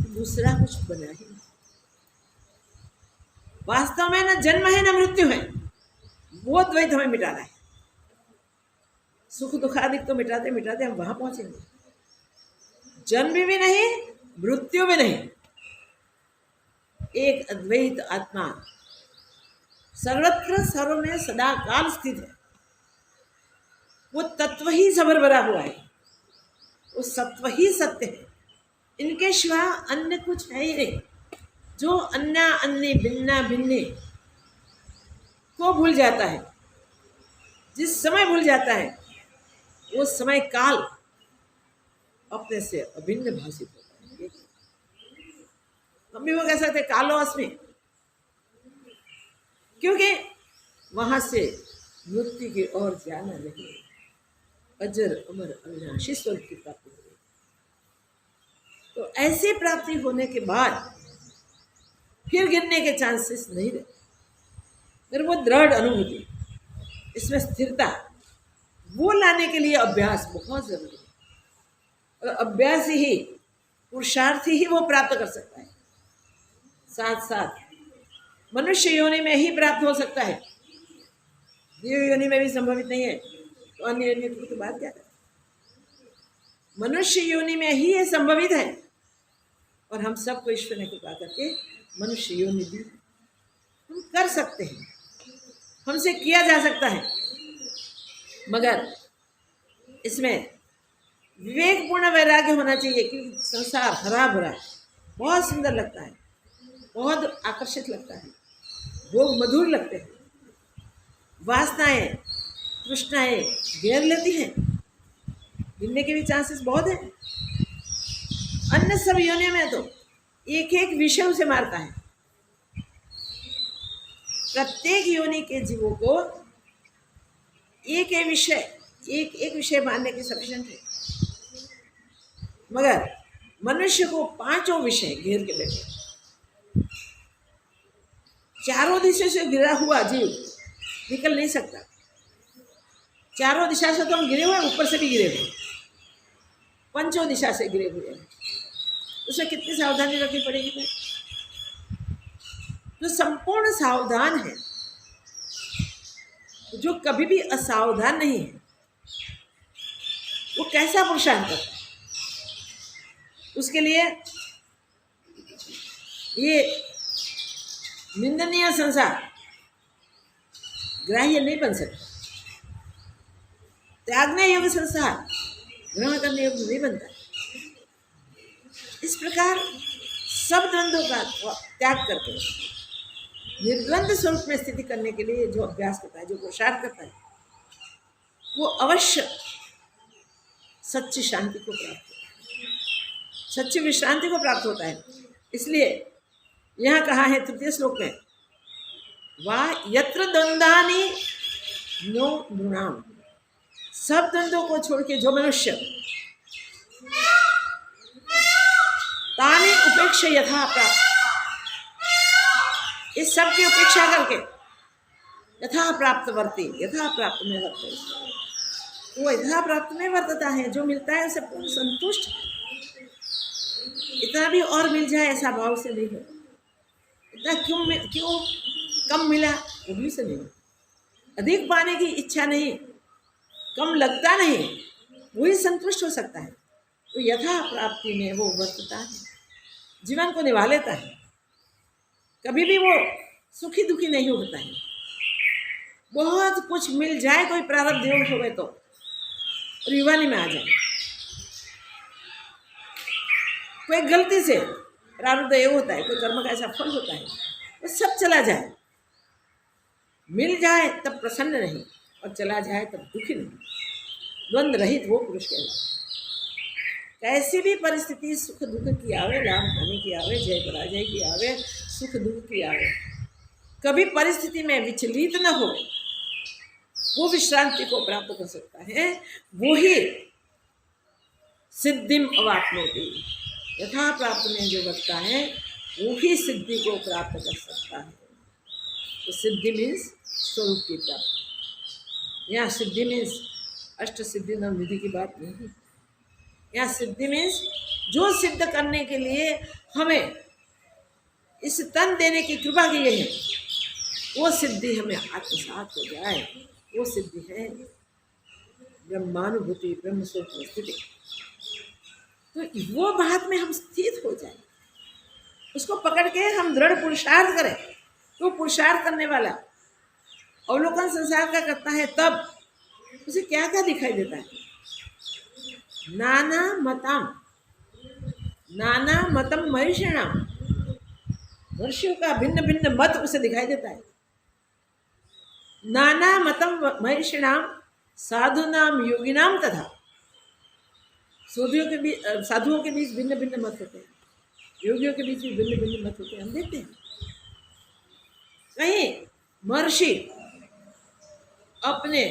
दूसरा कुछ बना ही नहीं। वास्तव में न जन्म है न मृत्यु है, वो द्वैत हमें मिटाना है। सुख दुखादि तो मिटाते मिटाते हम वहां पहुंचेंगे, जन्म भी नहीं, मृत्यु भी नहीं, एक अद्वैत आत्मा सर्वत्र सर्व में सदा काल स्थित है। वो तत्व ही सबर भरा हुआ है, वो सत्व ही सत्य है, इनके सिवा अन्य कुछ है ही नहीं। जो अन्य अन्य भिन्ना भिन्ने को भूल जाता है, जिस समय भूल जाता है, वो समय काल अपने से अभिन्न भाषित होता है। हम भी वो कह सकते कालो अस्मि, क्योंकि वहां से मुक्ति की ओर जाना नहीं, अजर अमर अविनाशी स्वरूप की प्राप्ति होगी। तो ऐसी प्राप्ति होने के बाद फिर गिरने के चांसेस नहीं रहे। फिर वो दृढ़ अनुभूति, इसमें स्थिरता, वो लाने के लिए अभ्यास बहुत जरूरी है, और अभ्यास ही, पुरुषार्थ ही वो प्राप्त कर सकता है। साथ साथ मनुष्य योनि में ही प्राप्त हो सकता है, देव योनि में भी संभवित नहीं है, तो अन्य योनि की तो बात क्या है। मनुष्य योनि में ही ये संभवित है, और हम सबको ईश्वर ने कृपा करके मनुष्य योनि दी, हम कर सकते हैं, हमसे किया जा सकता है। मगर इसमें विवेकपूर्ण वैराग्य होना चाहिए, क्योंकि संसार हरा भरा है, बहुत सुंदर लगता है, बहुत आकर्षित लगता है, भोग मधुर लगते हैं, वासनाएं तृष्णाएं घेर लेती हैं, गिरने के भी चांसेस बहुत हैं। अन्य सब योनियों में तो एक एक विषय उसे मारता है। प्रत्येक योनि के जीवों को एक एक विषय मानने की सफिशिएंट है, मगर मनुष्य को पांचों विषय घेर के बैठे, चारों दिशा से घिरा हुआ जीव निकल नहीं सकता। चारों दिशा से तो हम गिरे हुए, ऊपर से भी गिरे हुए, पंचों दिशा से गिरे हुए हैं। उसे कितनी सावधानी रखनी पड़ेगी। जो संपूर्ण सावधान है, जो कभी भी असावधान नहीं है, वो कैसा पुरुषार्थ करता है। उसके लिए ये निंदनीय संसार ग्राह्य नहीं बन सकता, त्यागने योग्य संसार ग्रहण करने योग्य नहीं बनता। इस प्रकार सब द्वंद्वों का त्याग करके निर्द्वंद स्वरूप में स्थिति करने के लिए जो अभ्यास करता है, जो पुरुषार्थ करता है, वो अवश्य सच्ची शांति को प्राप्त होता है, सच्ची विश्रांति को प्राप्त होता है। इसलिए यहाँ कहा है तृतीय श्लोक में, वाह यत्र द्वंद्वानि नो नृणाम, सब द्वंद्वों को छोड़ के जो मनुष्य तानि उपेक्षा यथा प्राप्त, इस सब की उपेक्षा करके यथा प्राप्त वर्ती, यथा प्राप्त में वर्ते, वो यथा प्राप्त में वर्तता है। जो मिलता है उसे पूर्ण संतुष्ट है, इतना भी और मिल जाए ऐसा भाव से नहीं है। इतना क्यों कम मिला, वो भी से नहीं। अधिक पाने की इच्छा नहीं, कम लगता नहीं, वही संतुष्ट हो सकता है। तो यथा प्राप्ति में वो वर्तता है, जीवन को निभा लेता है, कभी भी वो सुखी दुखी नहीं होता है। बहुत कुछ मिल जाए, कोई प्रारब्ध योग हो गए तो, और युवानी में आ जाए, कोई गलती से प्रारब्ध योग होता है, कोई कर्म का ऐसा फल होता है, वो सब चला जाए। मिल जाए तब प्रसन्न नहीं, और चला जाए तब दुखी नहीं, द्वंद्व रहित वो पुरुष कहलाता। कैसी भी परिस्थिति, सुख दुख की आवे, लाभ हानि की आवे, जय पराजय की आवे, सुख दुख की आवे, कभी परिस्थिति में विचलित न हो, वो विश्रांति को प्राप्त कर सकता है। वो ही सिद्धिम अवाप्नोति, यथा प्राप्त में जो बचता है वो ही सिद्धि को प्राप्त कर सकता है। तो सिद्धि मीन्स स्वरूप की प्राप्ति। यहाँ सिद्धि मीन्स अष्ट सिद्धि नव निधि की बात नहीं। यहाँ सिद्धि मीन्स जो सिद्ध करने के लिए हमें इस तन देने की कृपा की है, वो सिद्धि हमें आत्मसात हो जाए, वो सिद्धि है ब्रह्मानुभूति, ब्रह्म स्वरूप में स्थिति। तो वो बात में हम स्थित हो जाए, उसको पकड़ के हम दृढ़ पुरुषार्थ करें। तो पुरुषार्थ करने वाला अवलोकन संसार का करता है, तब उसे क्या क्या दिखाई देता है? नाना मतम मरीषिणाम, मनुष्यों का भिन्न भिन्न मत उसे दिखाई देता है। नाना मतम मरीषिणाम साधुनाम योगिनाम तथा, साधुओं के बीच भिन्न भिन्न मत होते हैं, योगियों के बीच भी भिन्न भिन्न मत होते हैं, हम देखते हैं। कहीं महर्षि अपने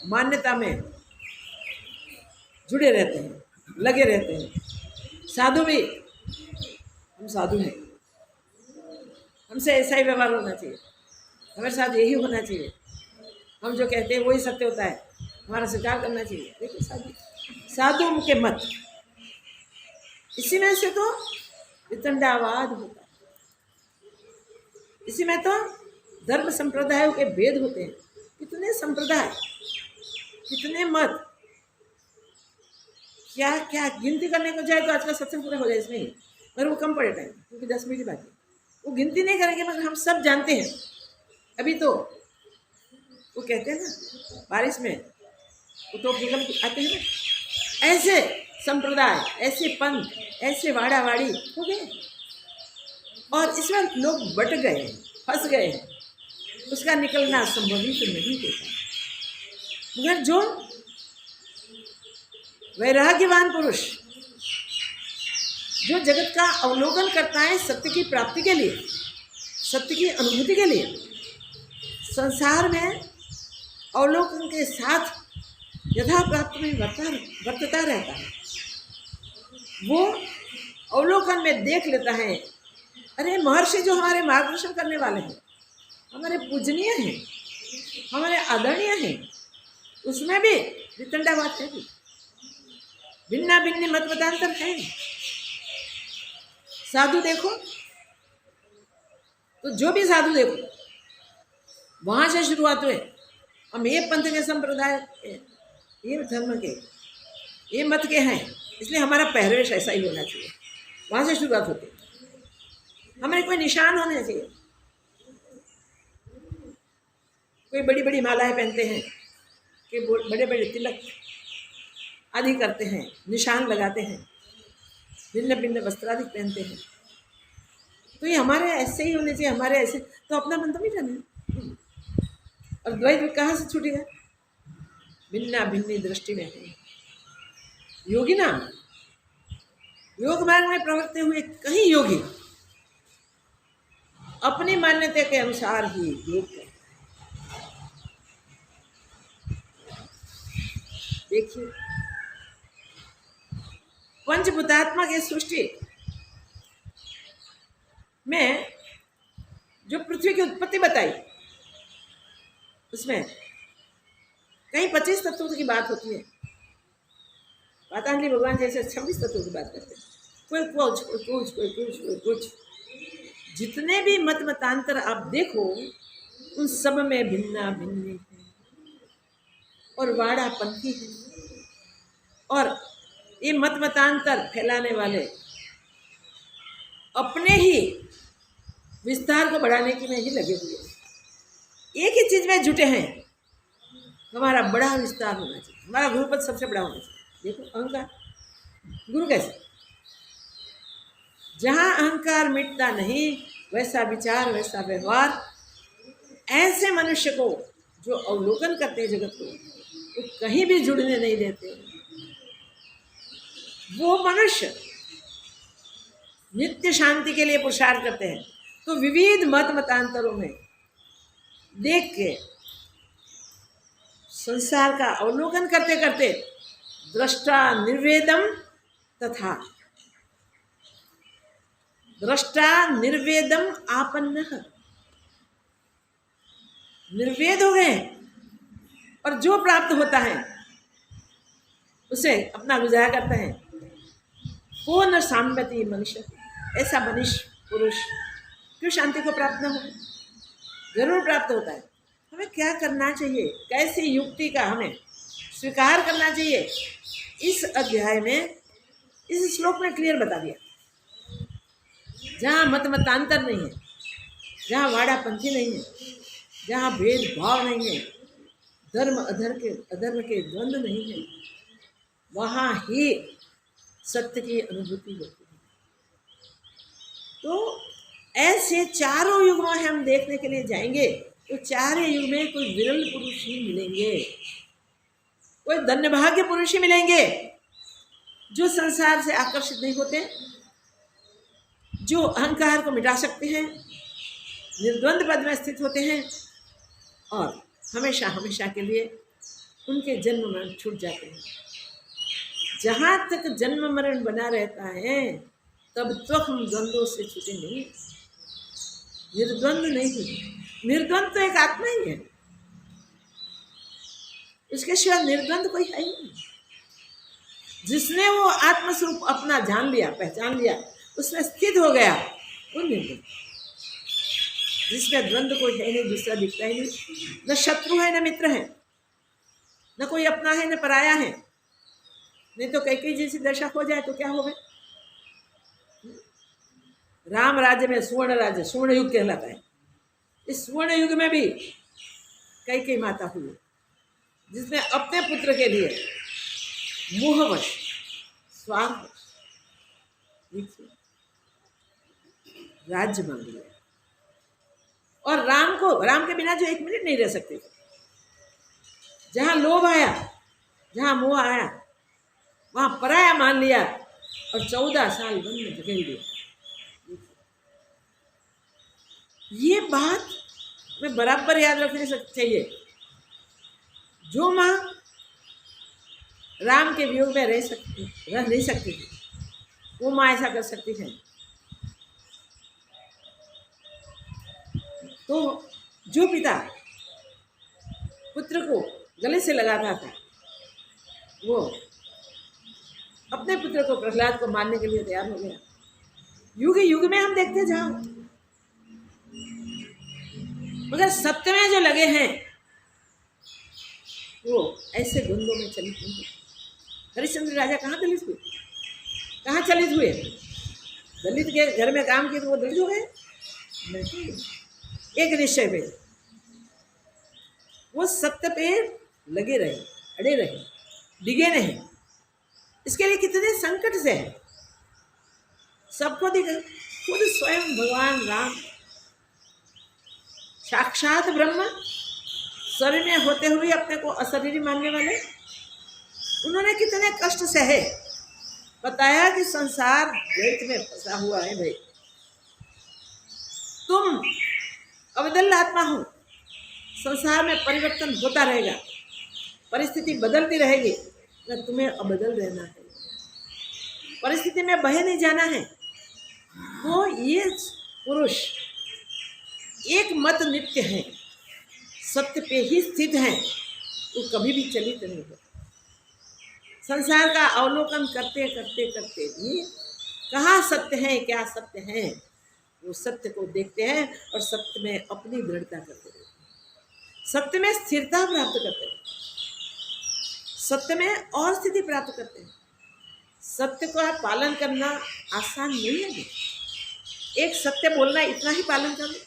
मान्यता में जुड़े रहते हैं, लगे रहते हैं। साधु भी, हम साधु हैं, हमसे ऐसा ही व्यवहार होना चाहिए, हमारे साथ यही होना चाहिए, हम जो कहते हैं वही सत्य होता है, हमारा स्वीकार करना चाहिए। देखिए साधु के मत, इसी में से तो वितंडावाद होता है, इसी में तो धर्म संप्रदायों के भेद होते हैं। कितने संप्रदाय, कितने मत, क्या क्या गिनती करने को जाए तो आज का सत्संग पूरा हो जाए इसमें ही, मगर वो कम पड़े टाइम, क्योंकि 10 मिनट बाकी, वो गिनती नहीं करेंगे, मगर हम सब जानते हैं। अभी तो वो कहते हैं ना, बारिश में वो तो निगम आते हैं ना, ऐसे संप्रदाय, ऐसे पंथ, ऐसे वाड़ावाड़ी हो गए, और इसमें लोग बट गए, फंस गए, उसका निकलना संभव ही तो नहीं होता। मगर जो वैराग्यवान पुरुष, जो जगत का अवलोकन करता है सत्य की प्राप्ति के लिए, सत्य की अनुभूति के लिए, संसार में अवलोकन के साथ यथा प्राप्त में वर्तता रहता है, वो अवलोकन में देख लेता है, अरे महर्षि जो हमारे मार्गदर्शन करने वाले हैं, हमारे पूजनीय हैं, हमारे आदरणीय हैं, उसमें भी वितंडावाद है, भी भिन्ना भिन्न मत मतांतर है। साधु देखो तो जो भी साधु देखो, वहां से शुरुआत हुए, हम ये पंथ के संप्रदाय के, ये धर्म के, ये मत के हैं, इसलिए हमारा पहरवेश ऐसा ही होना चाहिए, वहां से शुरुआत होती है। हमें कोई निशान होने चाहिए, कोई बड़ी बड़ी मालाएं पहनते हैं, कि बड़े बड़े तिलक आदि करते हैं, निशान लगाते हैं, भिन्न भिन्न वस्त्रादि पहनते हैं, तो ये हमारे ऐसे ही होने चाहिए, हमारे ऐसे, तो अपना मन तो मिटा नहीं। और द्वैत कहाँ से छूटेगा? भिन्ना भिन्नी दृष्टि में है। योगी ना, योग मार्ग में प्रवृत्त हुए कई योगी अपनी मान्यता के अनुसार ही योग करते। देखिए, पंचभूतात्मा की सृष्टि में जो पृथ्वी की उत्पत्ति बताई, उसमें कहीं 25 तत्वों की बात होती है, पतंजलि भगवान जैसे 26 तत्वों की बात करते हैं, कोई कुछ कोई कुछ कोई कुछ कोई कुछ। जितने भी मत मतांतर आप देखो उन सब में भिन्ना भिन्न है और वाड़ापंथी है। और ये मत मतांतर फैलाने वाले अपने ही विस्तार को बढ़ाने की में ही लगे हुए हैं। एक ही चीज में जुटे हैं, हमारा बड़ा विस्तार होना चाहिए, हमारा गुरुपद सबसे बड़ा होना चाहिए। देखो अहंकार, गुरु कैसे, जहां अहंकार मिटता नहीं वैसा विचार वैसा व्यवहार, ऐसे मनुष्य को जो अवलोकन करते हैं जगत को, वो कहीं भी जुड़ने नहीं देते। वो मनुष्य नित्य शांति के लिए पुरुषार्थ करते हैं। तो विविध मत मतांतरों में देख के संसार का अवलोकन करते करते दृष्टा निर्वेदम तथा दृष्टा निर्वेदम आपन्न, निर्वेद हो गए और जो प्राप्त होता है उसे अपना गुजारा करते हैं। को न साम्यति मनुष्य, ऐसा मनुष्य पुरुष क्यों शांति को प्राप्त न हो, जरूर प्राप्त होता है। हमें क्या करना चाहिए, कैसी युक्ति का हमें स्वीकार करना चाहिए, इस अध्याय में इस श्लोक में क्लियर बता दिया। जहाँ मत मतांतर नहीं है, जहाँ वाड़ापंथी नहीं है, जहाँ भेदभाव नहीं है, धर्म अधर्म के द्वंद्व नहीं है, वहाँ ही सत्य की अनुभूति होती है। तो ऐसे चारों युग में हम देखने के लिए जाएंगे तो चारों युग में कोई विरल पुरुष ही मिलेंगे, कोई धन्य भाग्य पुरुष ही मिलेंगे जो संसार से आकर्षित नहीं होते, जो अहंकार को मिटा सकते हैं, निर्द्वंद पद में स्थित होते हैं और हमेशा हमेशा के लिए उनके जन्म मरण छूट जाते हैं। जहाँ तक जन्म मरण बना रहता है तब तक हम द्वंद्वों से छूटे नहीं, निर्द्वंद नहीं। निर्द्वंद तो एक आत्मा ही है, उसके सिवा निर्द्वंद कोई है ही नहीं। जिसने वो आत्मस्वरूप अपना जान लिया, पहचान लिया, उसमें स्थित हो गया, वो निर्द्वंद। जिसमें द्वंद्व कोई है नहीं, दूसरा दिखता ही नहीं, न शत्रु है न मित्र है, न कोई अपना है न पराया है। नहीं तो कैकेयी जैसी दशा हो जाए तो क्या होगा। राम राज्य में सुवर्ण राज्य, सुवर्ण युग कहलाता है। इस सुवर्ण युग में भी कैकेयी माता हुई जिसने अपने पुत्र के लिए मोहवश स्वार्थवश राज्य मांग लिया। और राम के बिना जो एक मिनट नहीं रह सकते थे। जहाँ लोभ आया, जहाँ मोह आया, वहाँ पराया मान लिया और 14 साल वन में धकेल दिया। ये बात में बराबर याद रखने चाहिए। जो माँ राम के वियोग में रह नहीं सकती थी, वो माँ ऐसा कर सकती है। तो जो पिता पुत्र को गले से लगाता था, वो अपने पुत्र को, प्रहलाद को मारने के लिए तैयार हो गया। युग युग में हम देखते जाओ, मगर सत्य में जो लगे हैं वो ऐसे द्वंद्वों में चलित नहीं हुए। हरिश्चंद्र राजा कहाँ दलित हुए, कहाँ चलित हुए? दलित के घर में काम किए तो वो दलित हो गए? नहीं, एक निश्चय पे वो सत्य पे लगे रहे, अड़े रहे, डिगे नहीं। इसके लिए कितने संकट से है, सबको दिखा। खुद स्वयं भगवान राम साक्षात ब्रह्म, शरीर में होते हुए अपने को अशरीरी मानने वाले, उन्होंने कितने कष्ट सहे। बताया कि संसार द्वैत में फंसा हुआ है भाई, तुम अबदल आत्मा हो, संसार में परिवर्तन होता रहेगा, परिस्थिति बदलती रहेगी, न तुम्हें अबदल रहना है, परिस्थिति में बहे नहीं जाना है। तो ये पुरुष एक मत नित्य है, सत्य पे ही स्थित है, वो कभी भी चलित नहीं होता। संसार का अवलोकन करते करते करते भी कहाँ सत्य है, क्या सत्य है, वो सत्य को देखते हैं और सत्य में अपनी दृढ़ता करते हैं, सत्य में स्थिरता प्राप्त करते हैं, सत्य में और स्थिति प्राप्त करते हैं। सत्य का पालन करना आसान नहीं है। एक सत्य बोलना, इतना ही पालन कर लो।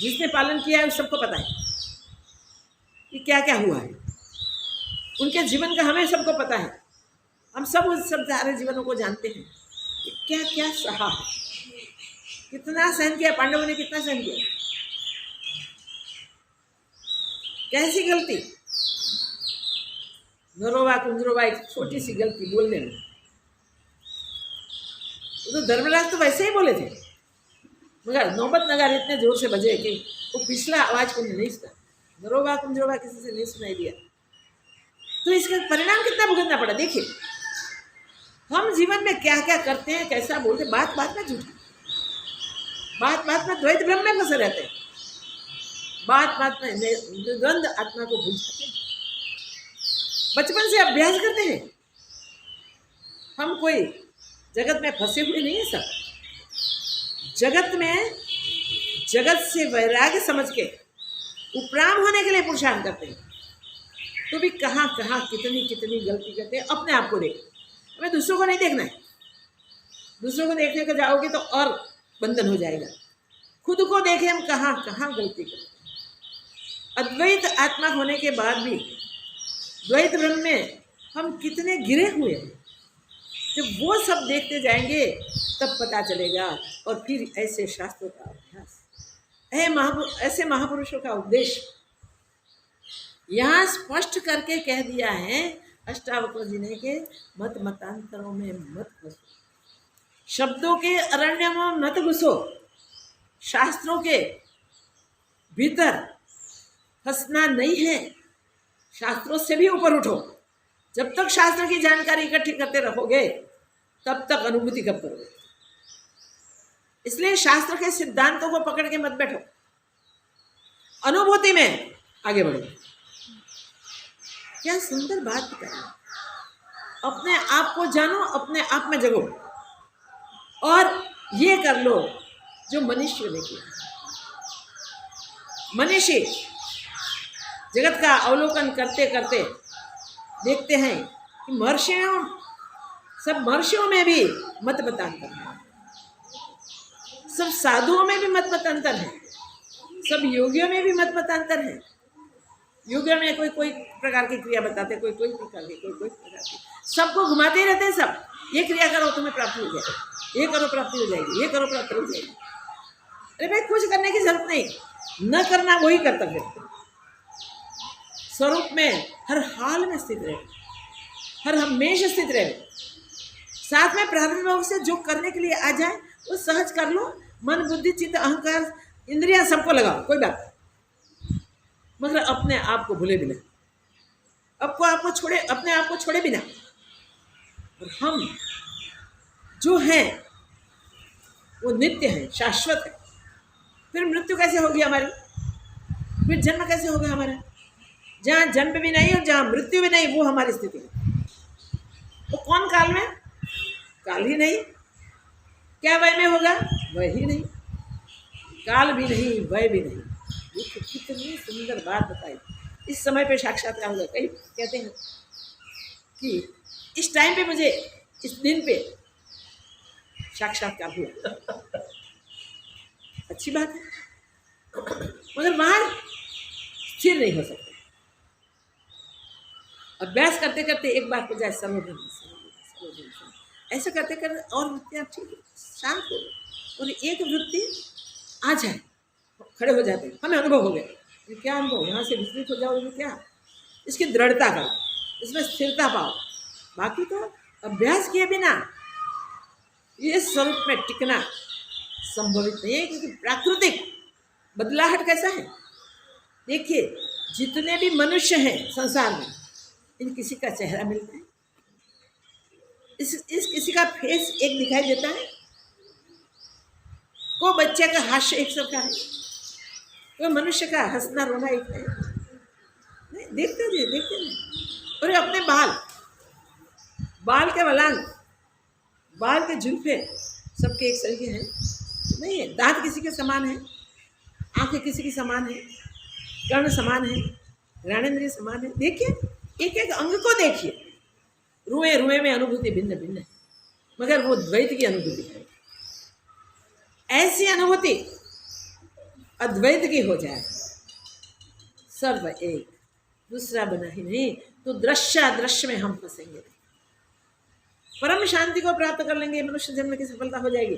जिसने पालन किया है उस सबको पता है कि क्या क्या हुआ है उनके जीवन का, हमें सबको पता है। हम सब उस सब सारे जीवनों को जानते हैं कि क्या क्या सहा है, कितना सहन किया, पांडवों ने कितना सहन किया, कैसी गलती, नरोवा कुंजरोवा, एक छोटी सी गलती बोलने में। तो धर्मराज तो वैसे ही बोले थे, मगर नौबत नगार इतने जोर से बजे कि वो पिछला आवाज को नहीं सुना, नरोवा कुंजरोवा किसी से नहीं सुनाई दिया। तो इसका परिणाम कितना भुगतना पड़ा। देखिए हम जीवन में क्या क्या करते हैं, कैसा बोलते, बात बात में झूठा, बात बात में द्वैत भ्रम में फंसे रहते हैं, बात बात में द्वंद आत्मा को भूल जाते हैं। बचपन से अभ्यास करते हैं। हम कोई जगत में फंसे हुए नहीं है। सब जगत में, जगत से वैराग्य समझ के उपराम होने के लिए पुरुषार्थ करते हैं। तो भी कहाँ कहाँ कितनी कितनी गलती करते हैं। अपने आप को देख, हमें दूसरों को नहीं देखना है। दूसरों को देखने को जाओगे तो और बंधन हो जाएगा। खुद को देखें हम कहाँ कहाँ गलती करते हैं। अद्वैत आत्मा होने के बाद भी द्वैत ब्रह्म में हम कितने गिरे हुए हैं। जब वो सब देखते जाएंगे तब पता चलेगा। और फिर ऐसे शास्त्रों का अभ्यास, ऐसे महापुरुषों का उपदेश यहाँ स्पष्ट करके कह दिया है अष्टावक्र जी ने के मत मतांतरों में मत घुसो, शब्दों के अरण्य में मत घुसो, शास्त्रों के भीतर फंसना नहीं है, शास्त्रों से भी ऊपर उठो। जब तक शास्त्र की जानकारी इकट्ठी करते रहोगे तब तक अनुभूति कब करोगे। इसलिए शास्त्र के सिद्धांतों को पकड़ के मत बैठो, अनुभूति में आगे बढ़ो। क्या सुंदर बात बताई। अपने आप को जानो, अपने आप में जगो और ये कर लो जो मनुष्य ने किया। मनुष्य जगत का अवलोकन करते करते देखते हैं कि महर्षियों, सब महर्षियों में भी मत मतांतर है, सब साधुओं में भी मत मतांतर है, सब योगियों में भी मत मतांतर है। योगियों में कोई कोई प्रकार की क्रिया बताते, कोई कोई प्रकार की, कोई कोई प्रकार की, सबको घुमाते रहते हैं। सब ये क्रिया करो तुम्हें प्राप्ति हो जाएगी, ये करो प्राप्ति हो जाएगी, ये करो प्राप्ति हो जाएगी। अरे भाई कुछ करने की जरूरत नहीं, न करना वही कर्तव्य। स्वरूप में हर हाल में स्थित रहे, हर हमेशा स्थित रहे। साथ में प्रारंभ भाव से जो करने के लिए आ जाए वो सहज कर लो। मन बुद्धि चित्त अहंकार इंद्रियां सबको लगाओ, कोई बात नहीं, मगर अपने आप को भूले बिना, आपको छोड़े, अपने आप को छोड़े बिना। और हम जो हैं वो नित्य हैं, शाश्वत है। फिर मृत्यु कैसे होगी हमारी, फिर जन्म कैसे होगा हमारा। जहाँ जन्म भी नहीं और जहाँ मृत्यु भी नहीं, वो हमारी स्थिति है। वो कौन काल में, काल ही नहीं। क्या वय में होगा, वय ही नहीं। काल भी नहीं, वय भी नहीं। ये कितनी सुंदर बात बताई। इस समय पे साक्षात्कार होगा। कई कहते हैं कि इस टाइम पे मुझे, इस दिन पे साक्षात्कार हुआ, अच्छी बात है, मगर वहाँ स्थिर नहीं हो सकते। अभ्यास करते करते एक बार हो जाए सर्वधर्म, ऐसे करते करते और वृत्तियाँ ठीक शांत हो गई और एक वृत्ति आ जाए, खड़े हो जाते हैं, हमें अनुभव हो गया। क्या अनुभव, यहाँ से विचलित हो जाओगे क्या, इसकी दृढ़ता का, इसमें स्थिरता पाओ। बाकी तो अभ्यास किए बिना ये स्वरूप में टिकना संभवित नहीं है। क्योंकि प्राकृतिक बदलाहट कैसा है, देखिए जितने भी मनुष्य हैं संसार में, इन किसी का चेहरा मिलता है, इस किसी का फेस एक दिखाई देता है, को बच्चे का हास्य एक सबका है, तो मनुष्य का हंसना रोना एक है। नहीं देखते नहीं। और अपने बाल के वलांग, बाल के जुल्फे सबके एक सही हैं नहीं है। दांत किसी के समान है, आंखें किसी की समान है, कर्ण समान है, घ्राणेन्द्रिय समान है। देखिए एक एक अंग को देखिए, रुए रुए में अनुभूति भिन्न भिन्न है, मगर वो द्वैत की अनुभूति है। ऐसी अनुभूति अद्वैत की हो जाए, सर्व एक, दूसरा बना ही नहीं, तो दृश्य दृश्य में हम फंसेंगे। परम शांति को प्राप्त कर लेंगे, मनुष्य जन्म की सफलता हो जाएगी।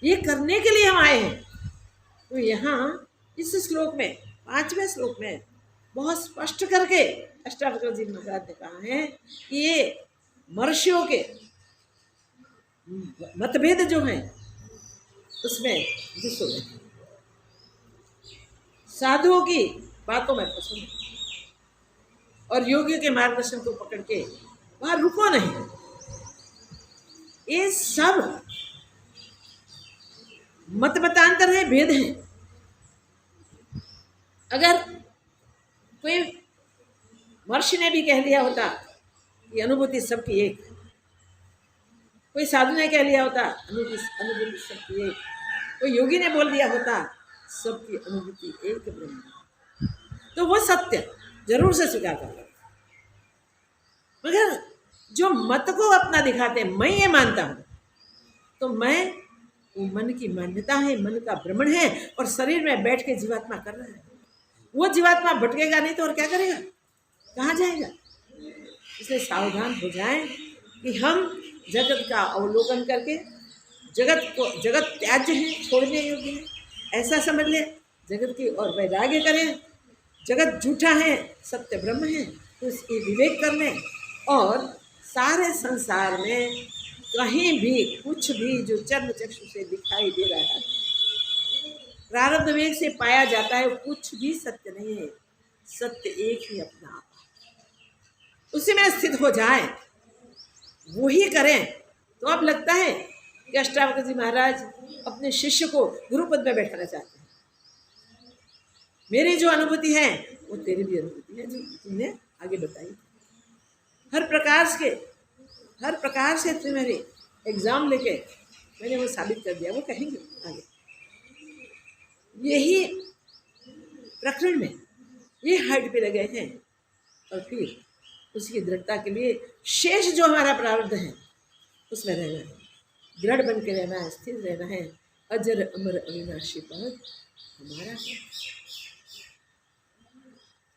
ये करने के लिए हम आए हैं। तो यहाँ इस श्लोक में, 5वें श्लोक में बहुत स्पष्ट करके अष्टावक्र जी महाराज ने कहा है कि ये महर्षियों के मतभेद जो हैं उसमें घुसो नहीं, साधुओं की बातों में फंसो नहीं, और योगियों के मार्गदर्शन को पकड़ के वहां रुको नहीं। ये सब मतांतर है, भेद है। अगर कोई महर्षि ने भी कह दिया होता कि अनुभूति सबकी एक, कोई साधु ने कह लिया होता अनुभूति सबकी एक, कोई योगी ने बोल दिया होता सबकी अनुभूति एक ब्रह्म, तो वो सत्य जरूर से स्वीकार कर लो। मगर जो मत को अपना दिखाते हैं, मैं ये मानता हूं, तो मैं वो मन की मान्यता है, मन का भ्रमण है, और शरीर में बैठ के जीवात्मा कर रहा है। वो जीवात्मा भटकेगा नहीं तो और क्या करेगा, कहाँ जाएगा। इसलिए सावधान हो जाएं कि हम जगत का अवलोकन करके जगत त्याज्य है, छोड़ने योग्य है, ऐसा समझ ले, जगत की और वैराग्य करें। जगत झूठा है, सत्य ब्रह्म है, तो इसकी विवेक कर लें। और सारे संसार में कहीं भी कुछ भी जो चर्म चक्षु से दिखाई दे रहा है, प्रारब्ध वेग से पाया जाता है, कुछ भी सत्य नहीं है। सत्य एक ही अपना आप, उसी में स्थित हो जाए, वही करें। तो अब लगता है कि अष्टावक्र जी महाराज अपने शिष्य को गुरुपद में बैठाना चाहते हैं। मेरी जो अनुभूति है वो तेरी भी अनुभूति है, जो तुमने आगे बताई। हर प्रकार से तुम्हारे एग्जाम लेके मैंने वो साबित कर दिया, वो कहेंगे आगे। यही प्रकरण में ये हाइट पे लगे हैं, और फिर उसकी दृढ़ता के लिए शेष जो हमारा प्रारब्ध है उसमें रहना है, दृढ़ बन के रहना है, स्थिर रहना है। अजर अमर अविनाशी पद हमारा है।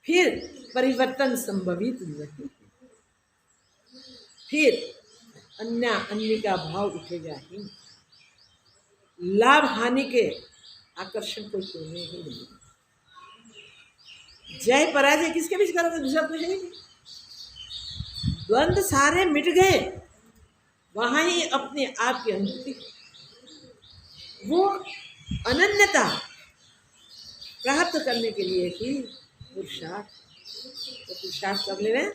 फिर परिवर्तन संभवित नहीं, फिर अन्य का भाव उठेगा ही, लाभ हानि के आकर्षण को छोड़ने ही नहीं। जय पराजय किसके बीच करोगे, दूसरा कुछ नहीं। द्वंद्व सारे मिट गए, वहां ही अपने आप की अनुभूति, वो अनन्यता प्राप्त करने के लिए ही पुरुषार्थ कर ले रहे हैं,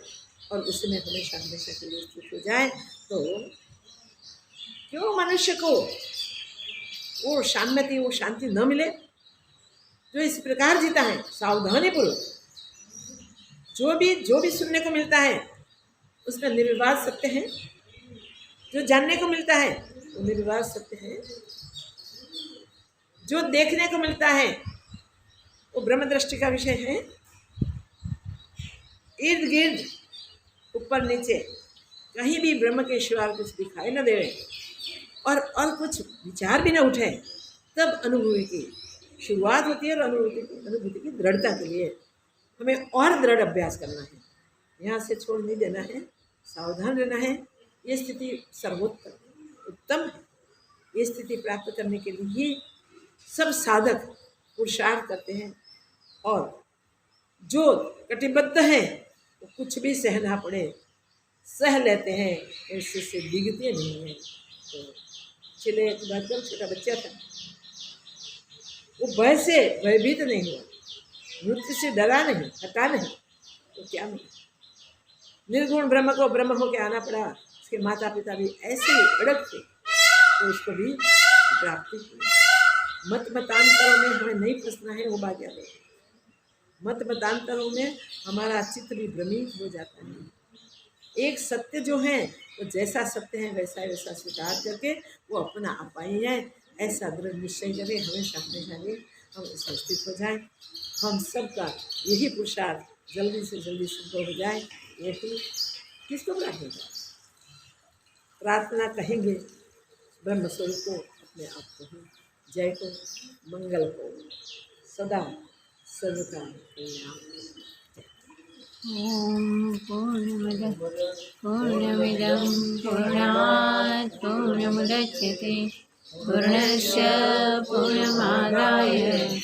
और उसमें हमेशा हमेशा के लिए स्थित हो जाए। तो क्यों मनुष्य को वो शांति, वो शांति न मिले जो इस प्रकार जीता है सावधानी पूर्वक। जो भी सुनने को मिलता है उसमें निर्विवाद सत्य है, जो जानने को मिलता है वो निर्विवाद सत्य है, जो देखने को मिलता है वो ब्रह्म दृष्टि का विषय है। इर्द गिर्द ऊपर नीचे कहीं भी ब्रह्म के शिवार कुछ दिखाई न दे, और कुछ विचार भी न उठे, तब अनुभूति की शुरुआत होती है। और अनुभूति की दृढ़ता के लिए हमें और दृढ़ अभ्यास करना है, यहाँ से छोड़ नहीं देना है, सावधान रहना है। ये स्थिति सर्वोत्तम उत्तम है। ये स्थिति प्राप्त करने के लिए सब साधक पुरुषार्थ करते हैं, और जो कटिबद्ध है वो कुछ भी सहना पड़े सह लेते हैं, इससे डिगते नहीं हैं। तो चले एक बात कर, छोटा बच्चा था, वो भय से भयभीत नहीं हुआ, मृत्यु से डरा नहीं, हटा नहीं, तो क्या मिला। निर्गुण ब्रह्म को ब्रह्म हो के आना पड़ा। उसके माता पिता भी ऐसे अड़ग थे, तो उसको भी प्राप्ति हुई। मतांतरों में हमें नहीं फंसना है, वो बात याद है। मतांतरों में हमारा चित्त भी भ्रमित हो जाता है, एक सत्य जो है वो जैसा सत्य है वैसा वैसा स्वीकार करके वो अपना आप ही है, ऐसा दृढ़ निश्चय करें। हमेशा हम इसमें स्थित हो जाए। हम सबका यही पुरुषार्थ जल्दी से जल्दी सिद्ध हो जाए। यही किसको प्रार्थना करें? प्रार्थना कहेंगे ब्रह्म स्वरूप को, अपने आप को ही। जय को, मंगल को, सदा सर्वदा कल्याण। ॐ पूर्णमदः पूर्णमिदं पूर्णात् पूर्णमुदच्यते पूर्णस्य पूर्णमादाय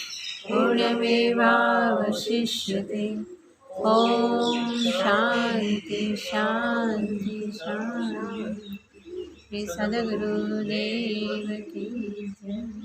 पूर्णमेवावशिष्यते। ॐ शान्ति शान्ति शान्ति। श्री सद्गुरुदेव की जय।